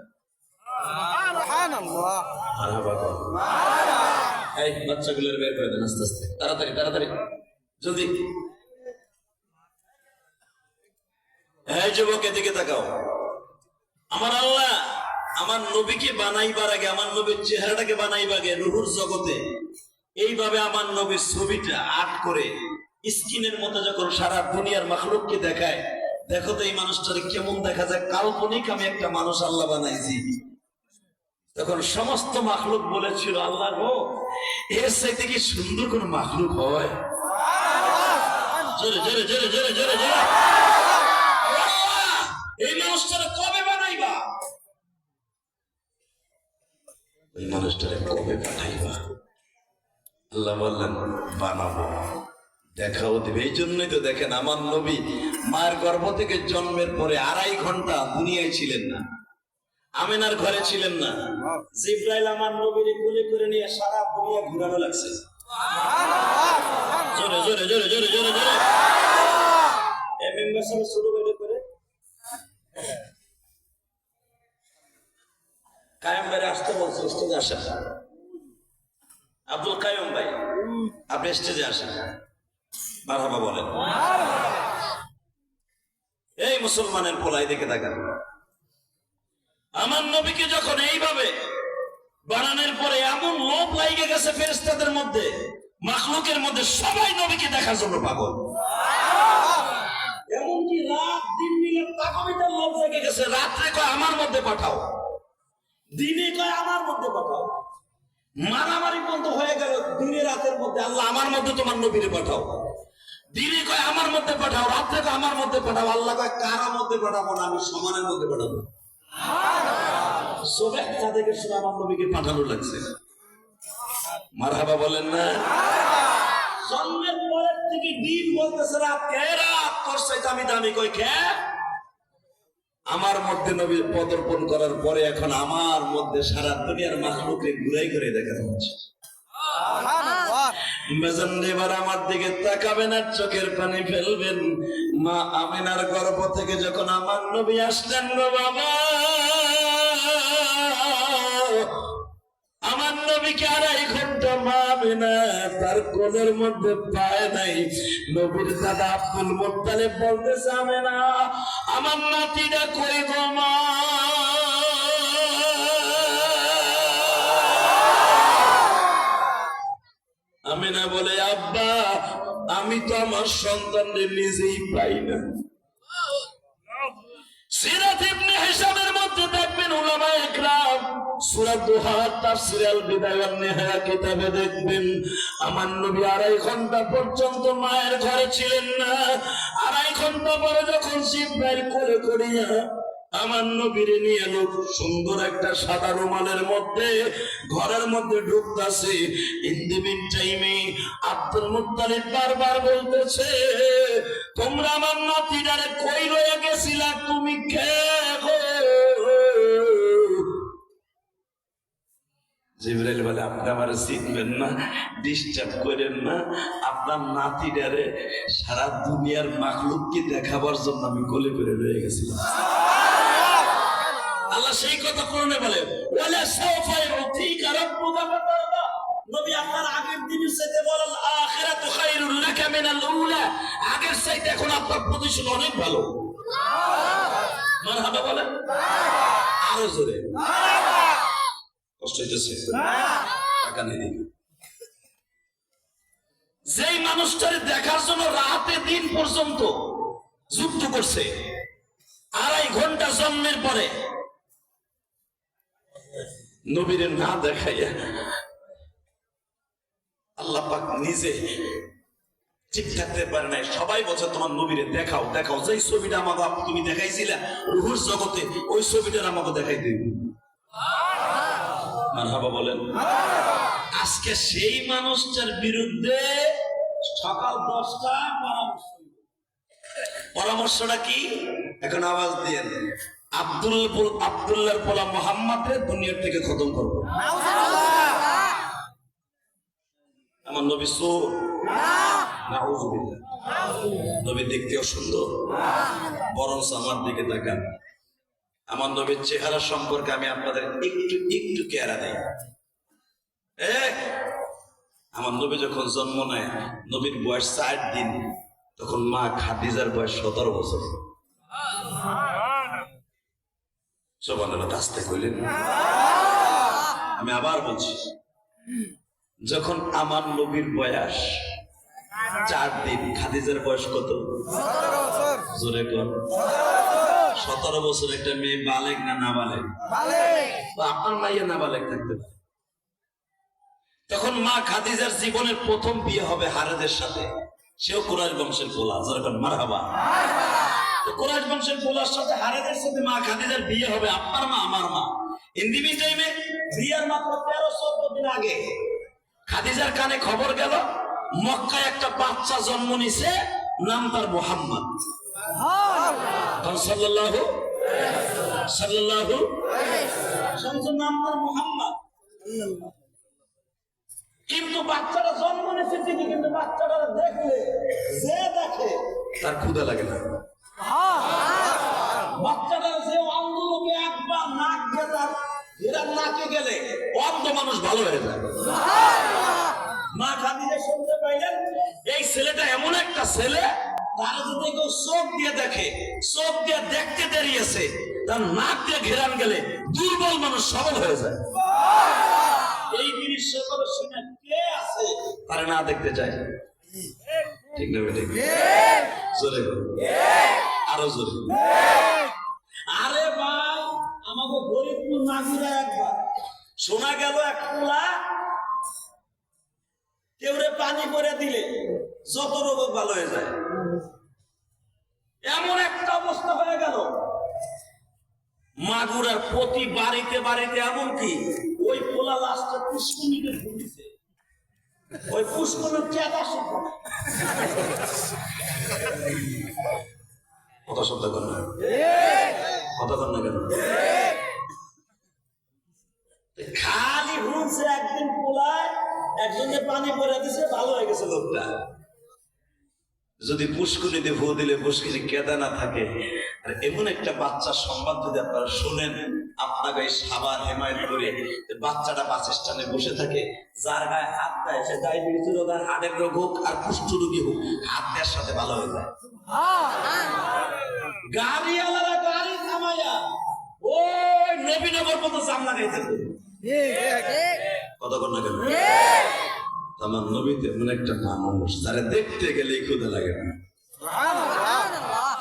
সুবহানাল্লাহ। মারহাবা কর। এই বাচ্চাগুলোর বের করে দেন আস্তে আস্তে, তাড়াতাড়ি তাড়াতাড়ি, জলদি। এই যুবক, এদিকে তাকাও। আমার আল্লাহ আমার নবীকে বানাইবার আগে, আমার নবীর চেহারাটাকে বানাইবার আগে রুহুর জগতে এইভাবে আমার নবীর ছবিটা আর্ট করে স্কিনের মতো যখন সারা দুনিয়ার মাখলুককে দেখায়, দেখো তো এই মানুষটারে কেমন দেখা যায়, কাল্পনিক আমি একটা মানুষ আল্লাহ বানাইছি। তখন সমস্ত মাখলুক বলেছিল, আল্লাহ গো, এর চাইতে কি সুন্দর কোন মাখলুক হয়? জোরে জোরে জোরে জোরে জোরে জোরে, এই মানুষটারে কবে বানাইবা? ওই মানুষটারে কবে পাঠাইবা? আল্লাহ বললেন, বানাবো, দেখাও দিবে। এই জন্যই তো দেখেন, আমার নবী মায়ের গর্ভ থেকে জন্মের পরে 2.5 ঘন্টা দুনিয়ায় ছিলেন না, আমিনার ঘরে ছিলেন না। জিব্রাইল আমার নবীরে কোলে করে নিয়ে সারা দুনিয়া ঘুরানো লাগছে। জোরে জোরে জোরে জোরে জোরে জোরে, এই মেম্বার সাহেব ছোট বেড়ে করে কায়েম ভাই আসতে বলছে, স্টেজে আসেন। আব্দুল কাইম ভাই, আপনি স্টেজে আসেন, মারহাবা বলেন। এই মুসলমানের পোলাই দেখে থাকেন, আমার নবীকে যখন এইভাবে বানানোর পরে এমন লোভ লাগে গেছে ফেরেশতাদের মধ্যে, মাখলুকের মধ্যে, সবাই নবীকে দেখার জন্য পাগল। এমনকি রাত দিন মিলে তাকবিটার লোভ লেগে গেছে। রাত্রে কয় আমার মধ্যে পাঠাও, দিনে কয় আমার মধ্যে পাঠাও, মারামারি পর্যন্ত হয়ে গেল দিনে রাতের মধ্যে। আল্লাহ আমার মধ্যে তোমার নবীরে পাঠাও, দিনে কয় আমার মধ্যে পাঠাও, রাত্রে কয় আমার মধ্যে পাঠাও। আল্লাহ কয় কারা মধ্যে পাঠাবো না, আমি সমানের মধ্যে পাঠাবো। সোবেহা থেকে শুনে আমার নবীকে পাঠানো লাগছে। মারহাবা বলেন না? জন্মের পরের থেকে দিন বলতেছে রাত, কে রাত তোর চাইতে আমি দামি, কই কে? আমার মধ্যে নবী পদার্পণ করার পরে এখন আমার মধ্যে সারা দুনিয়ার মাখলুককে ঘুরাই ঘুরে দেখানো হচ্ছে। এবার আমার দিকে তাকাবেন আর চোখের পানি ফেলবেন। মা আমিনার গর্ভ থেকে যখন আমার নবী আসলেন গো বাবা, আমার নবীকে 2.5 ঘন্টা মা আমিনা তার কোলের মধ্যে পায় নাই। নবীর দাদা আব্দুল মুত্তালিব বলতেছে, আমিনা আমার নাতিটা কই গো মা? আমিনা বলে, আব্বা আমি তো আমার সন্তানদের নিজেই পাই না। সিরাত ইবনে হিশামের মধ্যে দেখবেন উলামায়ে ইকরাম সূরা দুহা তাফসীর আল বিদায়া ওয়ান নিহায়া কিতাবে দেখবেন আমার নবী 2.5 ঘন্টা পর্যন্ত মায়ের ঘরে ছিলেন না। 2.5 ঘন্টা পরে যখন জিব্রাইল কোলে করিয়া আমার নবীরে নিয়ে লোক সুন্দর একটা সাদা রুমালের মধ্যে ঘরের মধ্যে ঢুকতেছে, ইন দি মিন টাইমে আব্দুল মুত্তালিব বারবার বলতেছে, তোমরা আমার নাতিটারে কই লইয়া গেছিলা, তুমি কে গো? জিবরাইল বলে, আপনি আমার চিনবেন না, ডিস্টার্ব করেন না, আপনার নাতিটারে সারা দুনিয়ার মাখলুককে দেখাবার জন্য আমি কোলে করে লয়ে গেছিলাম। আল্লাহ সেই কথা কোরআনে বলে, ওয়ালা সাওফা ইউতিকা রাব্বুকা ফাতারদা। নবী আপনার আগের দিনের চাইতে বলেন আখিরাতু খায়রুল লাকা মিনাল উলা, আগের চাইতে এখন আপনার পজিশন অনেক ভালো। মারহাবা বলেন, আরো জোরে মারহাবা। কষ্ট হইতেছে? টাকা নেই দেখি। যেই মানুষটারে দেখার জন্য রাতে দিন পর্যন্ত যুদ্ধ করছে, 2.5 ঘন্টা জন্মের পরে নবীরে না দেখাইয়া আল্লাহ পাক নিজে ঠিক থাকতে পারে নাই। সবাই বলছে তোমার নবীরে দেখাও দেখাও, যেই ছবিটা আমাকে তুমি দেখাইছিলে রুহুর জগতে, ওই ছবিটা আমাকে দেখাই দিই। মারহাবা বলেন। আজকে সেই মানুষটার বিরুদ্ধে সকাল 10টা পরামর্শটা কি? এখন আওয়াজ দিয়ে আব্দুল্লাহর পোলা মুহাম্মাদের দুনিয়ার থেকে খতম করবো। আমার নবী নাউযুবিল্লাহ। নবী দেখতেও সুন্দর, বরঞ্চ আমার দিকে তাকান, আমার নবীর চেহারা সম্পর্কে আমি আপনাদের একটু একটু কেয়ারা দেই। আমার নবী যখন জন্ম নেয়, নবীর বয়স 4 দিন, তখন মা খাদিজার বয়স 17 বছর। সুবহানাল্লাহ, আস্তে কইলেন। আমি আবার বলছি, যখন আমার নবীর বয়স 4 দিন, খাদিজার বয়স কত? জোরে কোন? 17 বছর। একটা মেয়ে বালেগ না নাবালেগ? আপনার মাইয়া নাবালেগ থাকতে পারে। তখন মা খাদিজার জীবনের প্রথম বিয়ে হবে হারেদের সাথে, সেও কুরাইশ বংশের পোলা। যেরকম মারহাবা, কুরাইশ বংশের পোলার সাথে হারেদের সাথে মা খাদিজার বিয়ে হবে, আপনার মা আমার মা। ইন্দিমি টাইমে বিয়ার মাত্র 13-14 দিন আগে খাদিজার কানে খবর গেল মক্কায় একটা বাচ্চা জন্ম নিছে, নাম তার মুহাম্মদ সাল্লাল্লাহু সাল্লাল্লাহু, নাম তার মুহাম্মদ। কিন্তু বাচ্চাটা জন্ম নিয়েছে ঠিকই, কিন্তু বাচ্চাটা দেখলে যে দেখে তার ক্ষুধা লাগে না। বাচ্চাটা যে অন্ধ লোকে একবার নাক গেলে, এরা নাকে গেলে অন্ধ মানুষ ভালো হয়ে যায়। মা খাদিজা শুনতে পাইলেন এই ছেলেটা এমন একটা ছেলে, তারা যদি কেউ চোখ দিয়ে দেখে, চোখ দিয়ে দেখতে দেরি আছে, তার নাক দিয়ে ঘেরান গেলে দুর্বল মানুষ সবল হয়ে যায়। এই জিনিস সকল শুনে কে আছে তারা না দেখতে চায়? ঠিক না? ঠিক। জোরে আরো জোরে। আরে ভাই, আমাকে গরিবপুর নাজিরা একবার শোনা গেল এক পোলা কেউরে পানি করে দিলে যত রোগ ভালো হয়ে যায়, এমন একটা অবস্থা হয়ে গেল। মাগুরার প্রতি বাড়িতে বাড়িতে, এমনকি ওই পোলা লাস্টে পুষ্কুনিকে ভুলিছে, ওই পুষ্কুনির চেতা শুদ্ধ কথা শব্দ কর না, কথা কর না কেন? খালি ভুলছে একদিন পোলায় একজনকে পানি পরে দিছে, ভালো হয়ে গেছে লোকটা। যদি পুষ্কুনিতে ভু দিলে পুষ্কুনি কেদা না থাকে, আর এমন একটা বাচ্চার সংবাদ যদি আপনারা শোনেন, আপনাকে এই সাবান হেমায়ত করে বাচ্চাটা বাস স্ট্যান্ডে বসে থাকে, যার গায়ে হাত দেয় সে ডায়াবেটিস রোগ আর হার্টের রোগ হোক আর কুষ্ঠ রোগী হোক, হাত দেওয়ার সাথে ভালো হয়ে যায়। গাড়িওয়ালারা গাড়ি থামাইয়া ওই নবীনগর পর্যন্ত জাম লাগাইতে কথা কর না কেন? আমার নবীতে এমন একটা মানুষ, যারা দেখতে গেলে ক্ষুধা লাগে না,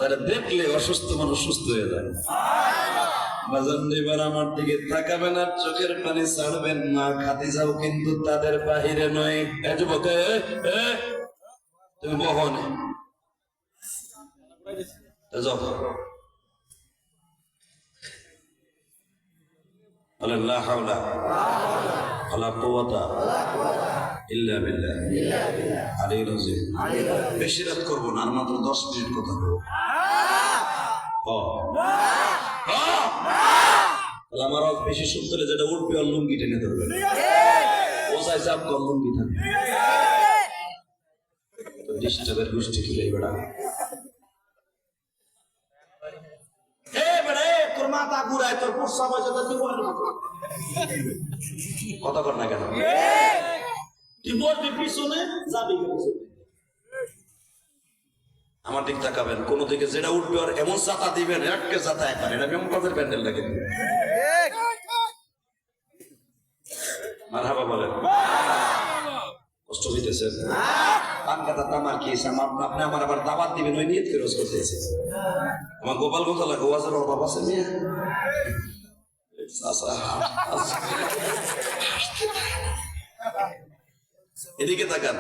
তারা দেখলে অসুস্থ মানুষ সুস্থ হয়ে যায়। বাজার এবার আমার দিকে তাকাবেন আর চোখের পানি ছাড়বেন না। খাদিজাও কিন্তু তাদের বাহিরে নয়। যুবক, তুমি বহনে যাও। লা হাওলা ওয়ালা কুওয়াতা ইল্লা বিল্লাহ আলিল আযীম। বেশি রাত করবো না, আর মাত্র 10 মিনিট কথা বলবো। আমার বেশি সুন্দর যেটা উঠবে আর লুঙ্গি টেনে ধরবে, ওসাই চাপ কর লুঙ্গি থাকবে, ডিস্টার্বের গোষ্ঠী খুলে বেড়া। তোর মাথা ঘুরায়, তোর পুরসা পয়সা তোর জীবনের কথা কর না কেন? তুই বলবি পিছনে যাবি পিছনে। আমার দিক তাকাবেন, কোন দিকে যেটা উঠবে আর এমন চাতা দিবেন, একে চাতা একবার। এটা মেমন কাজের প্যান্ডেল লাগে। মারহাবা বলেন। কষ্ট হইতেছে? পান কাটা তামার কি আপনি আমার আবার দাবাত দিবেন, ওই নিয়ত করে রোজ করতেছে। আমার গোপালগঞ্জ এলাকা ওয়াজের অভাব আছে মেয়ে। এদিকে তাকান,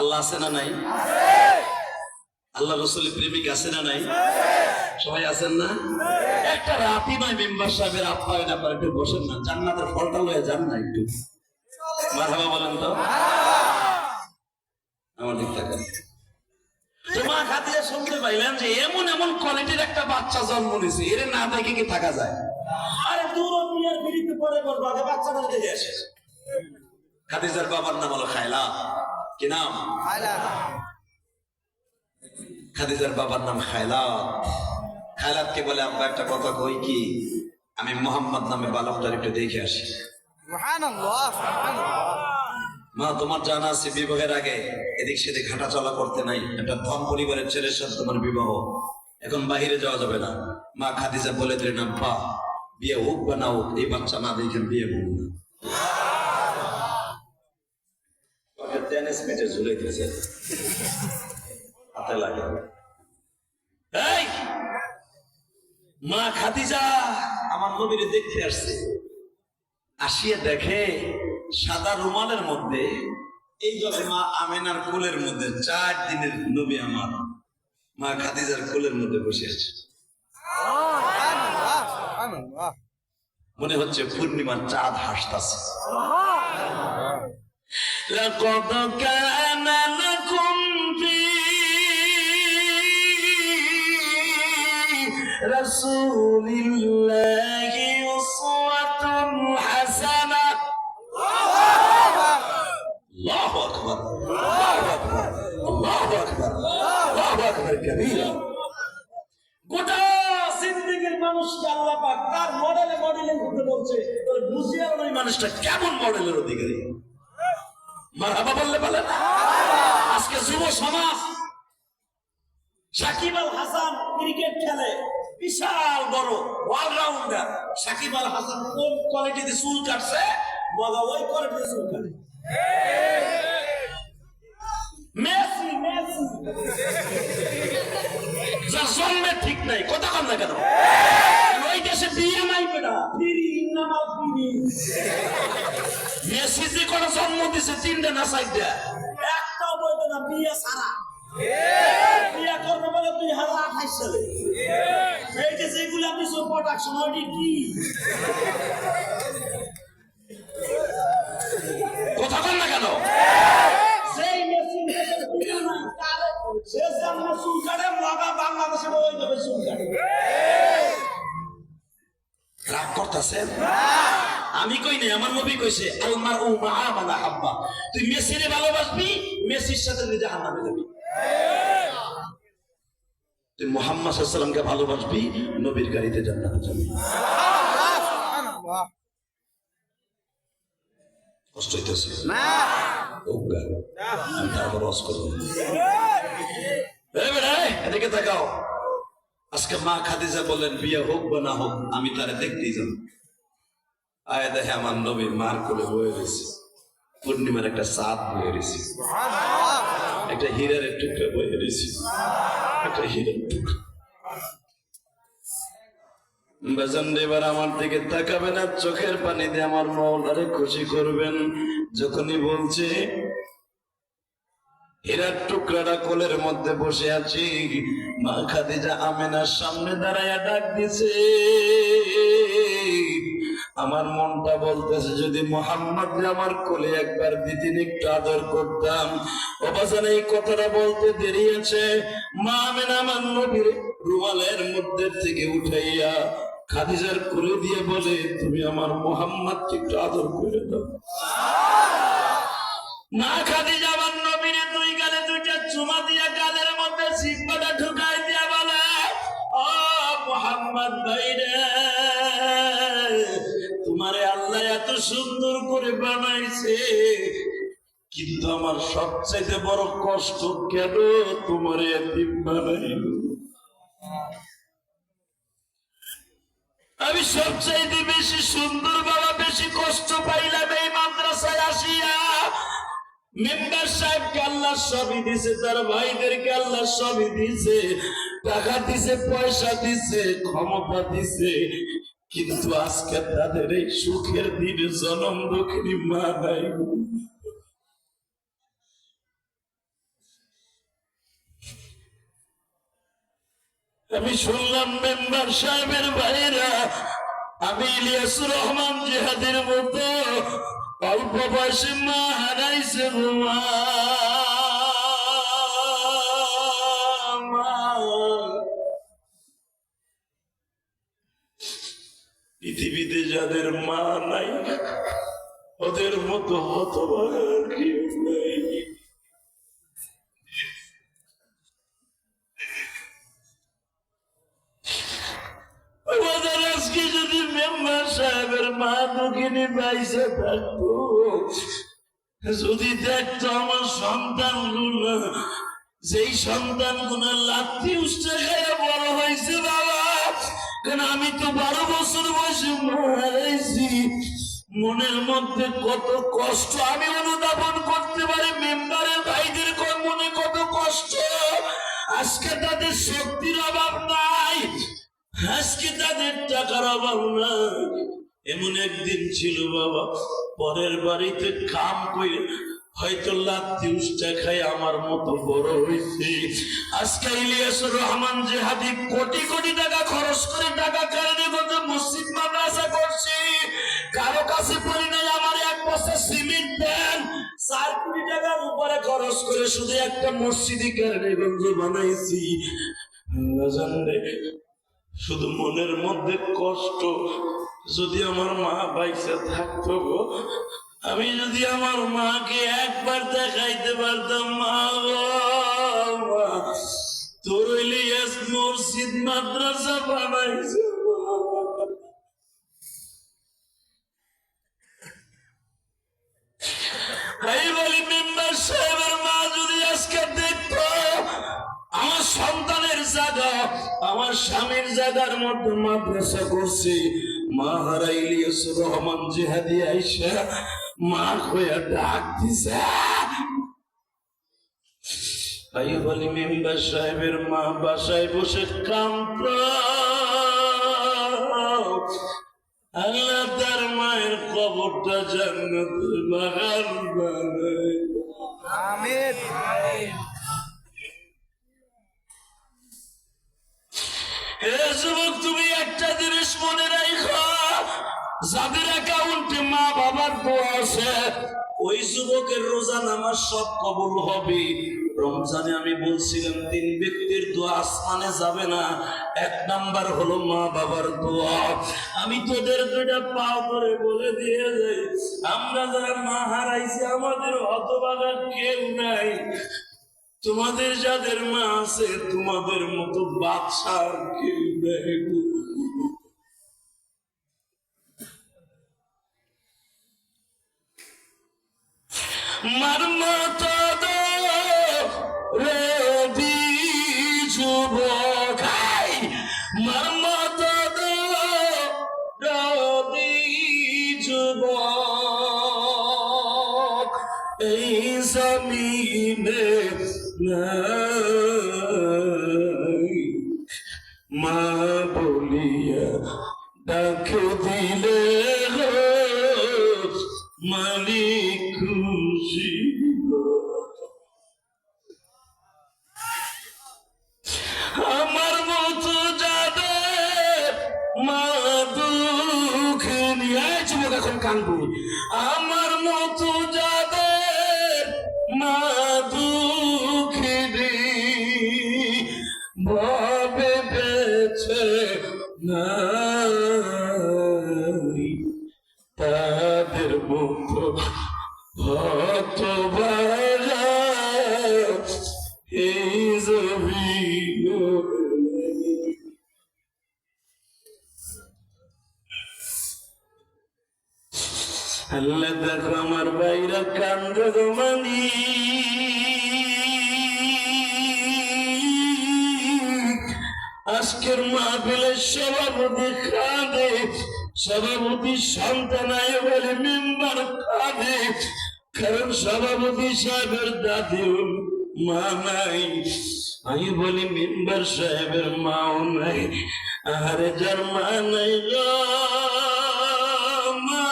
আল্লাহ আছে না নাই? আল্লাহ রসুলের প্রেমিক আছে না নাই? সবাই আছেন না? একটা রাতি নয় মেম্বার সাহেবের আপ্যায়ন আপনার একটু বসেন না, জান্নাতের ফলটা লয়ে যান না একটু। মারহাবা বলেন তো। আমার দিক তাকান। তোমার খাতিরে শুনতে পাইলাম যে এমন এমন কোয়ালিটির একটা বাচ্চা জন্ম নিয়েছে, এর না দেখে কি থাকা যায়? আরে দূর মিয়ার বিড়িতে পরে বলবো, আগে বাচ্চাটা দেখে আসে। খাদিজার বাবার নাম হলো খায়লা। কি নাম? খাদিজার বাবার নাম খায়লাত। খায়লাতকে বলে আব্বা একটা কথা কই কি, আমি মোহাম্মদ নামে বালকটার একটু দেখে আসি। মা তোমার জানা আছে বিবাহের আগে এদিক সেদিক হাঁটা চলা করতে নাই, একটা ধন পরিবারের ছেলের সাথে তোমার বিবাহ, এখন বাহিরে যাওয়া যাবে না। মা খাদিজা বলে দিলেন আব্বা বিয়ে হোক বা না হোক এই বাচ্চা না দেখেন বিয়ে হোক না। টেনিস ম্যাচে ঝুলাইতেছে হাতে লাগে। এই মা খাদিজা আমার নবীরে দেখতে আসছে, আসিয়া দেখে সাদা রুমালের মধ্যে এই যখন মা আমেনার কোলের মধ্যে 4 দিনের নবী আমার মা খাদিজার কোলের মধ্যে বসে আছে। মনে হচ্ছে পূর্ণিমার চাঁদ হাসতাছে। لقد كان لكم في رسول الله أسوة حسنة الله أكبر الله أكبر الله أكبر الله أكبر كبيرا গোটা জিন্দেগীর মানুষকে আল্লাহ পাক তার মডেলে ঘুরতে বলছে, তোর বুঝিয়ে ওই মানুষটা কেমন মডেলের অধিকারী। মারহাবা বললে বলে না। আজকে যুব সমাজ সাকিব আল হাসান ক্রিকেট খেলে, বিশাল বড় অলরাউন্ডার। সাকিব আল হাসান কোন কোয়ালিটিতে চুল কাটছে, মজা ওই কোয়ালিটিতে চুল কাটে। মেসি যার জন্মের ঠিক নাই, কথা কম না কেন? ওই দেশে বিয়ে নাই বেটা, মেসি যে কোন জন্ম দিছে 3টা না 4টা, একটাও বলতো না বিয়ে ছাড়া। বিয়ে করবে বলে 2028 সালে। এই যে যেগুলো আপনি সব প্রোডাকশন ওইটি কি কথা বল না কেন? সেই মেসি বিয়ে নাই তারে সে যেমন চুল কাটে মগা বাংলাদেশে ওইভাবে চুল কাটে। রাগ করতেছেন? আমি কই নাই, আমার নবী কইছে আলমার ও মাআমানা হাব্বা। তুই মেসিরে ভালোবাসবি, মেসির সাথে তুই জাহান্নামে যাবি। তুই মুহাম্মদ সাল্লাল্লাহু আলাইহি ওয়াসাল্লামকে ভালোবাসবি, নবীর গাড়িতে জান্নাতে যাবি। সুবহানাল্লাহ। কষ্ট হইতেছে না? ওগা আমি তারপর রস করব। এই বেটা এদিকে তাকাও। আজকে মা খাদিজা বলেন বিয়ে হোক বা না হোক আমি তারে দেখতেই যাব। আয় দেখে আমার নবী মার কোলে বয়ে রয়েছে, পূর্ণিমার একটা চাঁদ বয়ে রয়েছে, একটা হীরার টুকরা বয়ে রয়েছে, একটা হীরার টুকরা। বেজান এবার আমার দিকে তাকাবেন আর চোখের পানি দিয়ে আমার মওলারে খুশি করবেন। যখনই বলছে হীরার টুকরাটা কোলের মধ্যে বসে আছি, মা খাদিজা আমেনার সামনে দাঁড়াইয়া ডাক দিছে। আমার মনটা বলতেছে যদি মোহাম্মদ আমার কোলে একবার দিতেন একটু আদর করতাম। অবাজান এই কথাটা বলতে দেরি আছে, মা আমেনা আমার নবীর রুমালের মধ্যে থেকে উঠাইয়া খাদিজার কোলে দিয়ে বলে তুমি আমার মোহাম্মদকে একটু আদর করে দাও। মা খাদিজা আমার নবীরে 2 গালে 2টা চুমা দিয়া গালের মধ্যে জিহ্বাটা ঢুকাই দিয়া বলে ও মোহাম্মদ ভাইরে, তোমারে আল্লাহ এত সুন্দর করে বানাইছে, কিন্তু আমার সবচাইতে বড় কষ্ট কেন তোমারে এতিম বানাইল। আমি সবচাইতে বেশি সুন্দর বাবা বেশি কষ্ট পাইলাম এই মাদ্রাসায় আসিয়া। মেম্বার সাহেবকে আল্লাহ সবই দিছে, তার ভাইদেরকে আল্লাহ সবই দিছে, টাকা দিছে, পয়সা দিছে, ক্ষমতা দিছে, কিন্তু আজকে তাদের এই সুখের দিনে জনম দুঃখিনী মা নাই। আমি শুনলাম মেম্বার সাহেবের ভাইরা আমি ইলিয়াসুর রহমান জিহাদের মতো অল্প বয়সে মা হারাইছে। পৃথিবীতে যাদের মা নাই ওদের মতো হতভাগা কেউ নাই। আমাকে নিয়ে বাইসে থাকতো, যদি দেখতো আমার সন্তানগুলো, যেই সন্তানগুলো লাঠি উষ্টা খাইয়া বড় হয়েছে বাবা, কেন আমি তো 12 বছর বয়সে মারাইছি, মনের মধ্যে কত কষ্ট আমি অনুধাবন করতে পারি। মেম্বারের ভাইদের মনে কত কষ্ট। আজকে তাদের শক্তির অভাব নাই, আজকে তাদের টাকার অভাব নাই। এমন একদিন ছিল বাবা, পরের বাড়িতে কাম করে হয়তো লাত্তি উষ্টা খাই আমার মতো বড় হয়েছে। আজকে ইলিয়াসুর রহমান জিহাদি কোটি কোটি টাকা খরচ করে টাকা কারণে মসজিদ মাদ্রাসা করছি, কারো কাছে পড়ি নাই। আমার 1 বছর সিমেন্ট দেন, 4 কোটি টাকার উপরে খরচ করে শুধু একটা মসজিদই কেরানীগঞ্জ বানাইছি। শুধু মনের মধ্যে কষ্ট, যদি আমার মা বাইসা থাকতো গো, আমি যদি আমার মাকে একবার দেখাইতে পারতাম, মা গো মা, তোর ইলিয়াস মসজিদ মাদ্রাসা বানাইছে। আমি বলি মেম্বার সাহেবের মা যদি আজকে দেখতো আমার সন্তানের জায়গা, আমার স্বামীর জায়গার মধ্যে মাদ্রাসা করছে, মা হারা ইলিয়াসুর রহমান জিহাদি আইসা মা হইয়া ডাক দিছে। আমি বলি মেম্বার সাহেবের মা বাসায় বসে কাঁদত, আল্লাহ তার মায়ের কবরটা জান্নাতের বাগান বানায়। আমিন। হে যুবক, তুমি একটা জিনিস মনে রাখো, যাদের অ্যাকাউন্টে মা বাবার দোয়া আছে ওই যুবকের রোজা নামাজ সব কবুল হবে। রমজানে আমি বলছিলাম 3 ব্যক্তির দোয়া আসমানে যাবে না, 1 নাম্বার হলো মা বাবার দোয়া। আমি তোদের 2টা পাও করে বলে দিয়ে যাই, আমরা যারা মা হারাইছি আমাদের হতভাগা কেউ নাই। তোমাদের যাদের মা আছে তোমাদের মতো বাদশার কেউ নাই। মার মতো রে যুবক, মার মতো যুবক এই জমিনে নাই, মা বলিয়া ডাক দিলে মালিক খুশি। আমার মতো যাদের মা দুঃখ নিয়ে যুবক এখন কানবো, আমার মতো যাদের মা দুঃখ ভাবে বেছে নাই, তাদের মতো হতভাগা এই জমিনে। আল্লাহ দেখো আমার ভাইরা কান্দে মানি, আজকের মাহফিলের সভাপতি কাঁদে, সভাপতি সন্তান আয় বলে মেম্বার কাঁদে, কারণ সভাপতি সাহেবের দাদিও মা নাই। আমি বলি মেম্বার সাহেবের মাও নাই, আরে যার মা নাই গো মা,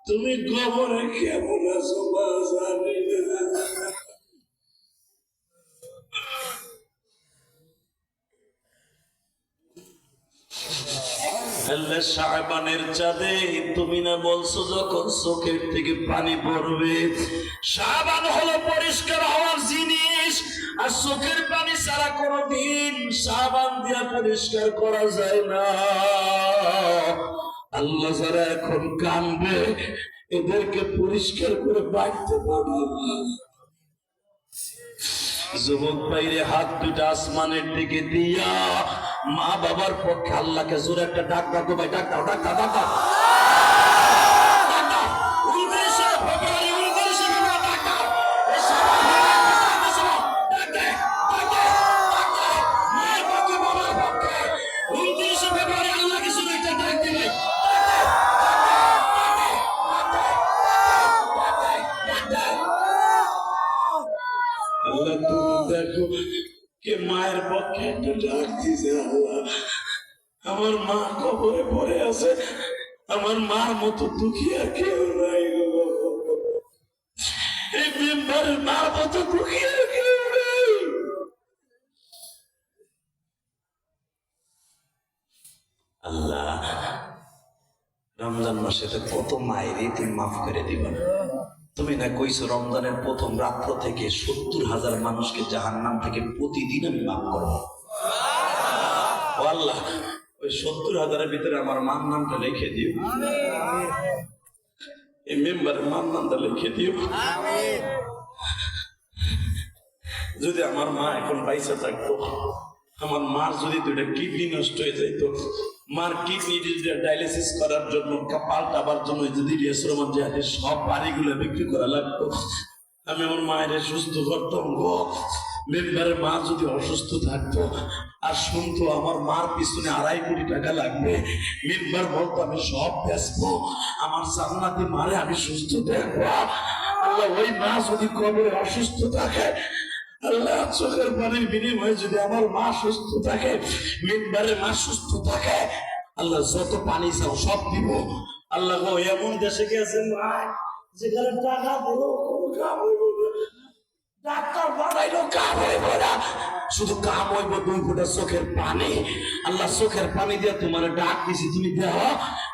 তুমি কবরে কেমন আছো মা জানি না। শাবানের চাঁদে তুমি না বলছো যখন চোখের থেকে পানি পড়বে, শাবান হলো পরিষ্কার হওয়ার জিনিস, আর চোখের পানি ছাড়া কোনদিন শাবান দিয়া পরিষ্কার করা যায় না। আল্লাহ যারা এখন কানবে এদেরকে পরিষ্কার করে বাঁধতে পারবে। যুবক বাইরে হাত 2টা আসমানের দিকে দিয়া মা বাবার পক্ষে আল্লাহকে জোরে একটা ডাক দাও, ভাই ডাক দাও, ডাক দাও, ডাক দাও। ডাক দিছে আল্লাহ। আমার মা কবরে পড়ে আছে, আমার মার মতো দুঃখী আর কেউ নাই গো। এই মেম্বারের মার মতো দুঃখী আর কেউ নাই। আল্লাহ, রমজান মাসে তো কত মায়েরই তুমি মাফ করে দিবা না। তুমি না কইছো রমজানের প্রথম রাত্র থেকে 70,000 মানুষকে জাহান্নাম থেকে প্রতিদিন আমি মাফ করবো। ও আল্লাহ, ওই 70,000-এর ভিতরে আমার মার নামটা লিখে দিও, এই মেম্বারের মার নামটা লিখে দিও। যদি আমার মা এখন পয়সা থাকতো, আমার মার যদি 2টা কিডনি নষ্ট হয়ে যাইতো, মার কিডনি ডায়ালিসিস করার জন্য পাল্টাবার জন্য যদি রেসরমান জাহাজের সব বাড়িগুলো বিক্রি করা লাগতো, আমি আমার মায়ের সুস্থ করতাম গো। মেম্বারের মা যদি অসুস্থ থাকতো আর শুনতো আমার মার পিছনে 2.5 কোটি টাকা লাগবে, মেম্বার বলতো আমি সব ব্যস্ত, আমার জান্নাতি মারে আমি সুস্থ দেখবো। আল্লাহ, ওই মা যদি কবরে অসুস্থ থাকে, আল্লাহ চোখের পানির বিনিময়ে যদি আমার মা সুস্থ থাকে, মেম্বারের মা সুস্থ থাকে, আল্লাহ যত পানি চাও সব দিব। আল্লাহ গো, এমন দেশে গেছে মা যেখানে টাকা দিলেও কোনো কাম হইব না, ডাক্তার বানাইলেও কাম হইব না, শুধু কাম হইব 2 ফোঁটা চোখের পানি। আল্লাহ, চোখের পানি দিয়ে তোমার ডাক দিছি, তুমি দেও,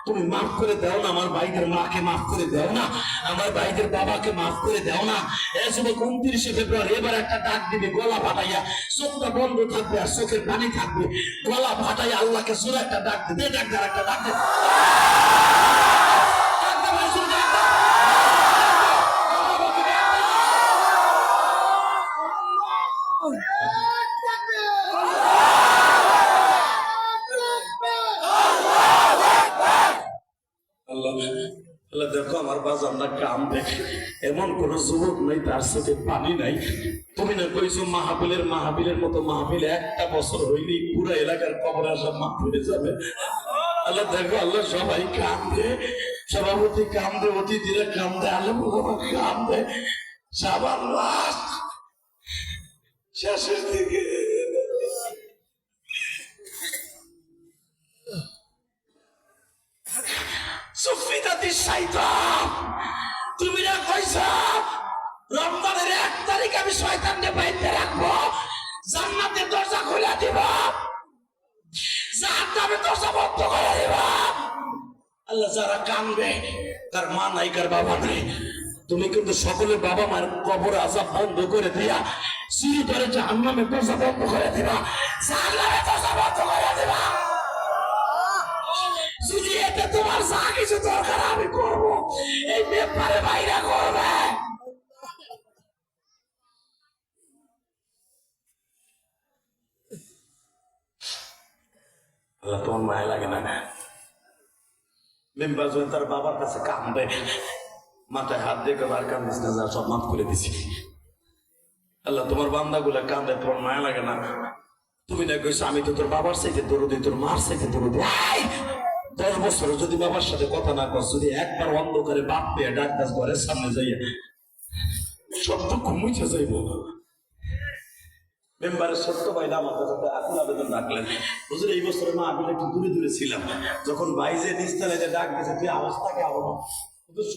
তুমি মাফ করে দাও না। আমার ভাইদের মাকে মাফ করে দাও না, আমার ভাইদের বাবাকে মাফ করে দাও না। এই যুবক 29শে ফেব্রুয়ারি এবার একটা ডাক দিবে, গলা ফাটাইয়া, চোখটা বন্ধ থাকবে আর চোখের পানি থাকবে, গলা ফাটাইয়া আল্লাহকে জোরে একটা ডাক দিবে। ডাক দেয়, একটা ডাক দেয়। আল্লাহ, দেখো আমার বাজানরা কাম দেখে, এমন কোন যুবক নাই তার চোখে পানি নাই। তুমি না কইছো মাহফিলের মতো মাহফিল একটা বছর হইলেই পুরো এলাকার কবর আসা মাফ হয়ে যাবে। আল্লাহ দেখো, আল্লাহ সবাই কান্দে, সভাপতি কান্দে, অতিথিরা কান্দে, আলম কান্দে, সবার লাশ শেষের দিকে। তুমি না কইছ রমজানের 1 তারিখ আমি শয়তানকে বাইরে রাখবো, জান্নাতের দরজা খুলে দিব, জাহান্নামের দরজা বন্ধ করে দিব। আল্লাহ, যারা কানবে তার মা নাই, কার বাবা নাই, তুমি কিন্তু সকলের বাবা মায়ের কবর আযাব বন্ধ করে দিয়া চিরতরে জাহান্নামের দরজা বন্ধ করে দিবা, জাহান্নামের দরজা বন্ধ করে দিবা। যদি এতে তোমার যা কিছু দরকার আমি করবো, এই ব্যাপারে বাইরে করবে। আল্লাহ, তোমার মায়া লাগে না? মেম্বার যখন তার বাবার কাছে কাঁদবে, মাথায় হাত দিয়ে আর কান্দিস না, যা সব মাফ করে দিছি। আল্লাহ, তোমার বান্দাগুলা কান্দে, তোমার মায়া লাগে না? তুমি না কইছো আমি তো তোর বাবার চাইতে দরদি, তোর মার চাইতে দরদি। 10 বছর যদি বাবার সাথে কথা না কর, যদি একবার অন্ধকারে বাপ পেয়ে ডাক দাস ঘরের সামনে যাইয়া, সব তো ঘুমাইছে যাইব। মেম্বারের ছোট্ট ভাইরা আমার কাছে আকুল আবেদন রাখলেন, হুজুর এই বছরে মা আমি একটু দূরে দূরে ছিলাম, যখন ভাই যে নিস্তালে যে ডাক দিয়েছে তুই অবস্থাকে আবো,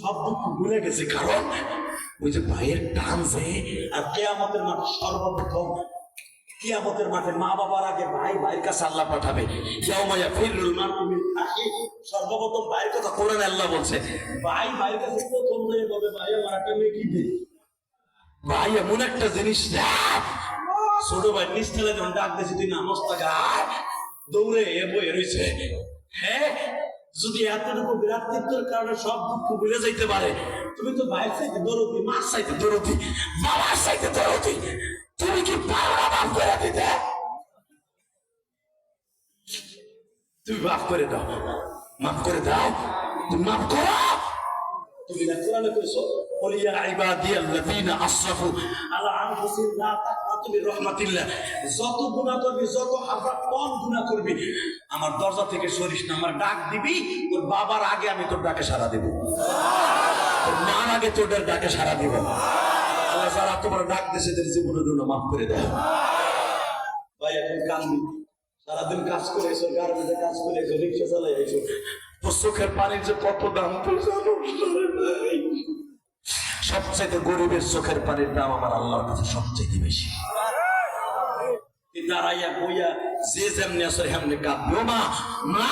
সব দুঃখ ভুলে গেছে, কারণ ওই যে ভাইয়ের টান যে। আর কিয়ামতের মাঠে সর্বপ্রথম, কিয়ামতের মাঠে মা বাবার আগে ভাই ভাইয়ের কাছে আল্লাহ পাঠাবে। ইয়াউমা ফিরুল মারউ মিন আখি, সর্বপ্রথম ভাইয়ের কথা কোরআনে আল্লাহ বলছে, ভাই ভাইয়ের কাছে প্রথম বলবে ভাই আমার একটা নেকি দে। ভাই এমন একটা জিনিস না, ছোট ভাই নিস্তালে যখন ডাক দিয়েছে তুই নামস্তা গায়, দৌড়ে এ বয়ে রয়েছে। হ্যাঁ, যদি এতটুকু বিরাটত্বের কারণে সব দুঃখ ভুলে যাইতে পারে, তুমি তো ভাইয়ের চাইতে দরদি, মার চাইতে দরদি, বাবার চাইতে দরদি, তুমি কি পারো না মাফ করে দিতে? তুমি মাফ করে দাও, মাফ করে দাও, তুমি মাফ করো। তুমি না কোরআনে কইছো, ওলিয়া ইবাদিয়াল্লাযিনা আসরাফু আলা আনফুসিহিম লা তাকনাতু মির রাহমাতিল্লাহ, যত গুনাহ করবি, যত হাজার কম গুনাহ করবি, আমার দরজা থেকে সরিস না, আমার ডাক দিবি, তোর বাবার আগে আমি তোর ডাকে সাড়া দেব, তোর মার আগে তোর ডাকে সাড়া দিব। আল্লাহ যারা তোমার ডাক দেশে জীবনের জন্য মাফ করে দেয়। ভাই এখন কান্দি, সারাদিন কাজ করে এসো, গার্মেন্টে কাজ করে এসো, রিক্সা চালাই এসো, তোর চোখের পানির যে কত দাম তুই জানোস না রে ভাই। সবচাইতে গরিবের চোখের পানির দাম আমার আল্লাহর কাছে সবচাইতে বেশি। দাঁড়াইয়া বইয়া যে যেমনি আসলে হেমনি কাঁদবে। মা মা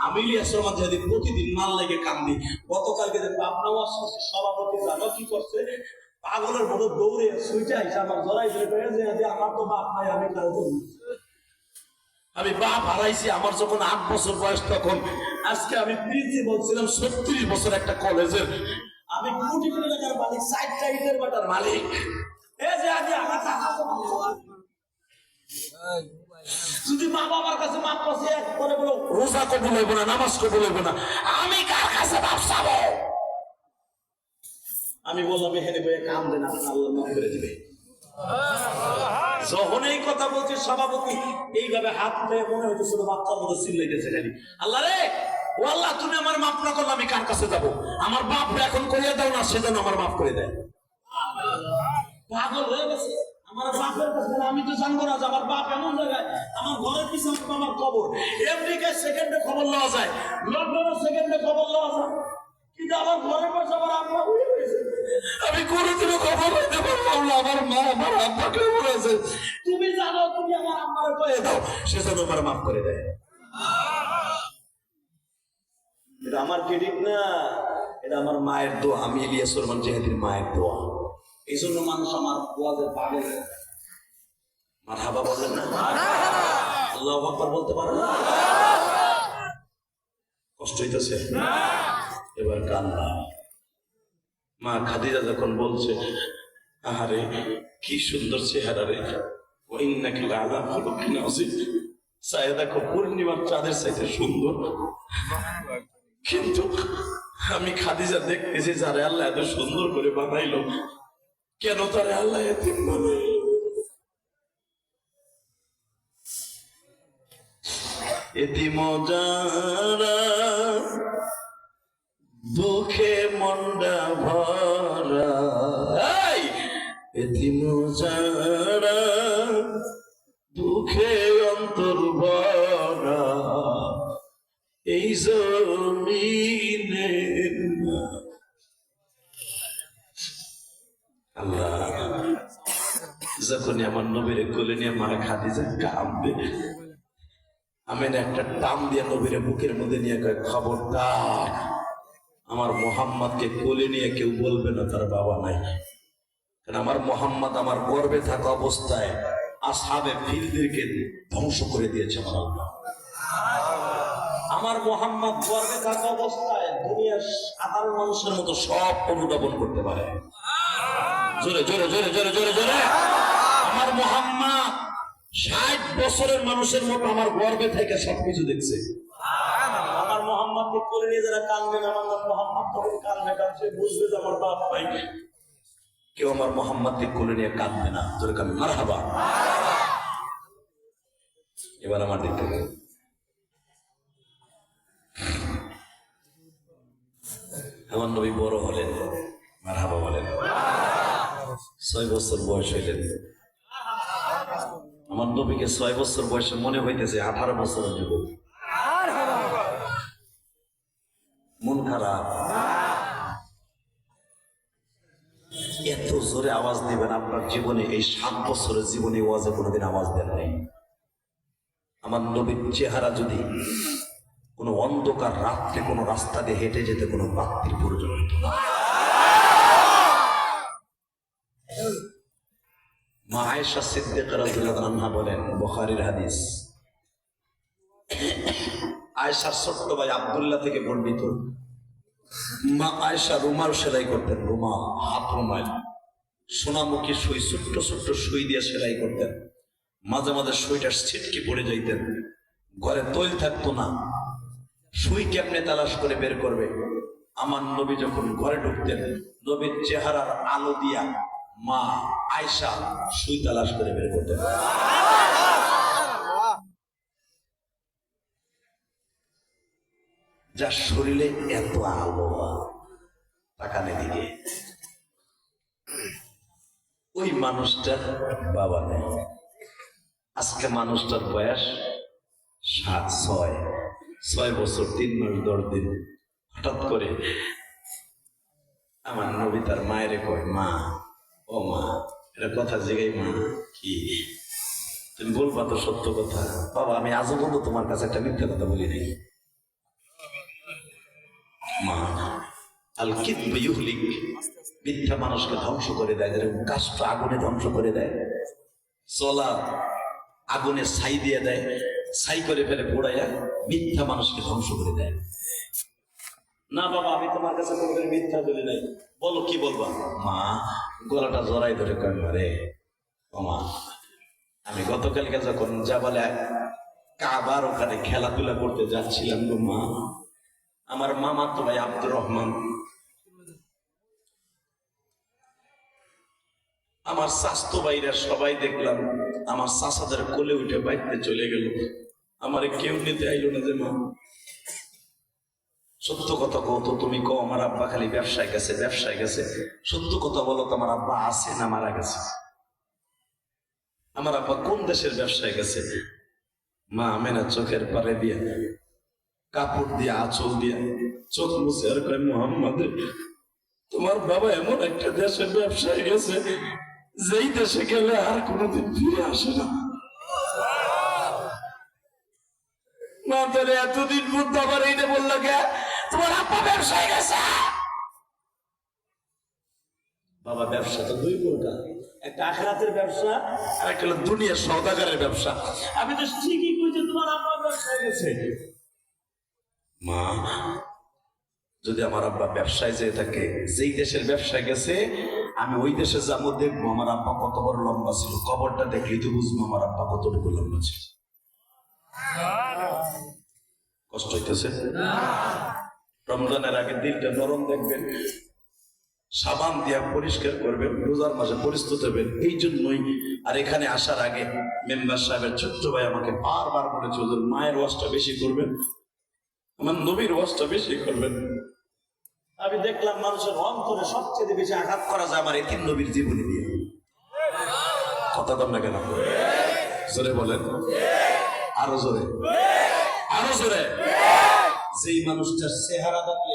আমি ইলিয়াসের মাঝে যদি প্রতিদিন মাল লেগে কান্দি, গতকালকে যে পাবনা ওয়াজ করছে সভাপতি জানো কি করছে, পাগলের মতো দৌড়ে সুইটা এসে আমার জড়াই ধরে যে আমার তো বাপ নাই, আমি কারো করবো। আমি বাপ হারাইছি আমার যখন 8 বছর বয়স, তখন আজকে আমি প্রিন্সিপাল ছিলাম 36 বছর একটা কলেজের। আমি কোটি কোটি টাকার মালিক, 60টা ইটের বাটার মালিক। এই যে আজ আমার টাকা যদি মা বাবার কাছে মাপ পাচ্ছে করে বলো রোজা কবুল হইব না, নামাজ কবুল হইব না, আমি কার কাছে বাপ চাবো? আমি বললাম এখানে বইয়ে কাম দেন, আল্লাহ মাফ করে দিবে। যখন এই কথা বলছে সভাপতি এইভাবে হাত উঠে মনে হইতে ছোট বাচ্চার মতো চিল্লাইতেছে খালি, আল্লাহ রে ও আল্লাহ তুমি আমার মাফ না করলে আমি কার কাছে যাবো? আমার বাপ এখন করিয়া দাও না, সেজন্য আমার মাফ করে দেয়। পাগল হয়ে গেছে আমার বাপের কাছে। আমি তো জানবো না যে আমার বাপ এমন জায়গায়, আমার ঘরের পিছনে আমার কবর। আমেরিকায় সেকেন্ডে খবর লওয়া যায়, লন্ডনে সেকেন্ডে খবর লওয়া যায়, কিন্তু আমার ঘরের পাশে আমার আম্মা উড়ে গেছে। আমি কোনোদিনও খবর হইতে পারলাম না আমার মা আমার আব্বাকে বলেছে তুমি জানো তুমি আমার আম্মার কয়ে দাও, সেজন্য আমার মাফ করে দেয়। এটা আমার ক্রেডিট না, এটা আমার মায়ের দোয়া। আমি ইলিয়াস রহমান জিহাদির মায়ের দোয়া। এই জন্য মানুষ আমার ওয়াজের পাগল। মারহাবা বলেন না? আল্লাহু আকবার বলতে পারেন না? কষ্ট হইতেছে? এবার কান্না। মা খাদিজা যখন বলছে, আহারে কি সুন্দর চেহারা রে, ওয়াইন্নাকা লাআলা খুলুকিন আযীম, চাই দেখো পূর্ণিমার চাঁদের চাইতে সুন্দর। কিন্তু আমি খাদিজা দেখতেছি যারে আল্লাহ এত সুন্দর করে বানাইলো, কেন তারে আল্লাহ এতিম বানাইলো? এতিম যারা দুঃখে মনটা ভরা, এতিম যারা দুঃখে অন্তর ভরা, এই জমিনে আল্লাহ যখনই আমার নবীরে কোলে নিয়ে মা খাদিজা কাঁদবে, আমি না একটা টান দিয়ে নবীরে বুকের মধ্যে নিয়ে কয়, খবরদার আমার মোহাম্মদকে কোলে নিয়ে কেউ বলবে না তার বাবা নাই। কারণ আমার মোহাম্মদ আমার গর্বে থাকা অবস্থায় আসহাবে ফিলদেরকে ধ্বংস করে দিয়েছে আমার আল্লাহ। আমার মোহাম্মদ গর্বে থাকা অবস্থায় দুনিয়ার সাধারণ মানুষের মতো সব অনুধাবন করতে পারে। জোরে জোরে জোরে জোরে জোরে জোরে। আমার মোহাম্মদ 60 বছরের মানুষের মতো আমার গর্বে থেকে সবকিছু দেখছে। আমার মোহাম্মদকে কোলে নিয়ে যারা কাঁদবেন, আমার নাম মোহাম্মদ, তখন কাঁদবে, কারণ সে বুঝবে যে আমার বাপ ভাই। কেউ আমার মোহাম্মদকে কোলে নিয়ে কাঁদবে না, জোরে কাঁদবে মারহাবা। এবার আমার দিক থেকে আমার নবী বড় হলেন, মারহাবা বলেন। 6 বছর বয়স হইলেন। আমার নবীকে 6 বছর বয়সে মনে হইতেছে 18 বছরের যুবক। মন খারাপ। এত জোরে আওয়াজ দিবেন আপনার জীবনে, এই 7 বছরের জীবনে ওয়াজে কোনোদিন আওয়াজ দেন নাই। আমার নবীর চেহারা যদি কোনো অন্ধকার রাত্রে কোনো রাস্তা দিয়ে হেঁটে যেতে কোনো বাতির প্রয়োজন হতো না। মা আয়েশা সিদ্দিকা রাদিয়াল্লাহু আনহা বলেন, বুখারীর হাদিস, আয়েশার ছোট্ট ভাই আব্দুল্লাহ থেকে বর্ণিত, মা আয়েশা রুমাল সেলাই করতেন, রুমাল, হাত রুমাল, সোনামুখী সুই, ছোট্ট ছোট্ট সুই দিয়ে সেলাই করতেন। মাঝে মাঝে সুইটা ছিটকে পড়ে যাইতেন, ঘরে তৈল থাকতো না, সুই কেমনে তালাশ করে বের করবে। আমার নবী যখন ঘরে ঢুকতেন, নবীর চেহারার আলো দিয়া মা আয়েশা সুই তালাশ করে বের করতেন। যার শরীরে এত আলো, তাকানে দিকে, ওই মানুষটার বাবা নেই। আজকে মানুষটার বয়স 6 বছর 3 মাস 10 দিন। হঠাৎ করে আমার নবী তার মায়ের কয়, মা, ও মা, এটা কথা জিগাই, মা কি তুমি বলবা তো সত্য কথা? বাবা, আমি আজও বলবো তোমার কাছে একটা মিথ্যা কথা বলি নাই। মা, আল কিযবু ইউহলিক, মিথ্যা মানুষকে ধ্বংস করে দেয়, যেরকম কাষ্ঠ আগুনে ধ্বংস করে দেয়, চলা আগুনে ছাই দিয়ে দেয়, ছাই করে ফেলে পোড়াইয়া, মিথ্যা মানুষকে ধ্বংস করে দেয়। না বাবা, আমি তোমার কাছে কোনোদিন মিথ্যা বলি নাই, বলো কি বলবা? মা গলাটা জড়াই ধরে কয়, মারে ও মা, আমি গতকালকে যখন জাবালে কাবার ওখানে খেলাধুলা করতে যাচ্ছিলাম গো মা, আমার মামাতো ভাই আব্দুর রহমান, আমার স্বাস্থ্য ভাইরা সবাই দেখলাম আমার চাচাদের কোলে উঠে বাইতে চলে গেল, আমারে কেউ নিতে আইলো না। যে মা, সত্য কথা কও তো, তুমি কও আমার আব্বা খালি ব্যবসায় গেছে, সত্য কথা বলো তো, আমার আব্বা আছে না মারা গেছে? আমার আব্বা কোন দেশের ব্যবসায় গেছে? মা আমেনা চোখের পারে দিয়া কাপড় দিয়ে আঁচল দিয়া চোখ মুছে আর কয়, মোহাম্মদ, তোমার বাবা এমন একটা দেশের ব্যবসায় গেছে যেই দেশে গেলে আর কোনোদিন ফিরে আসে না। মা তাহলে এতদিন বুদ্ধ আবার এইটা বললো কে, তোমার আব্বা ব্যবসায় গেছে? বাবা, ব্যবসা তো দুই প্রকার, একটা আখিরাতের ব্যবসা আর একটা হলো দুনিয়ার সওদাগরের ব্যবসা। আমি তো ঠিকই কইছি তোমার আব্বা ব্যবসায় গেছে। মা, যদি আমার আব্বা ব্যবসায় যেয়ে থাকে, যেই দেশের ব্যবসায় গেছে, আমি ওই দেশে যাবো, দেখবো আমার আব্বা কত বড় লম্বা ছিল, কবরটা দেখলেই তো বুঝবো আমার আব্বা কতটুকু লম্বা ছিল। কষ্ট হইতেছে? রমজানের আগে দিলটা নরম দেখবেন, সাবান দিয়া পরিষ্কার করবেন, রোজার মাসে পরিস্থিত হবেন। এই জন্যই আর এখানে আসার আগে মেম্বার সাহেবের ছোট্ট ভাই আমাকে বারবার বলেছে, ওদের মায়ের ওয়াজটা বেশি করবেন, আমার নবীর ওয়াজটা বেশি করবেন। আমি দেখলাম মানুষের অন্তরে সবচেয়ে বেশি আঘাত করা যায় আমার এতিম নবীর জীবনী দিয়ে। কথা কম না কেন? জোরে বলেন, আরো জোরে, আরো জোরে। যেই মানুষটার চেহারা দেখলে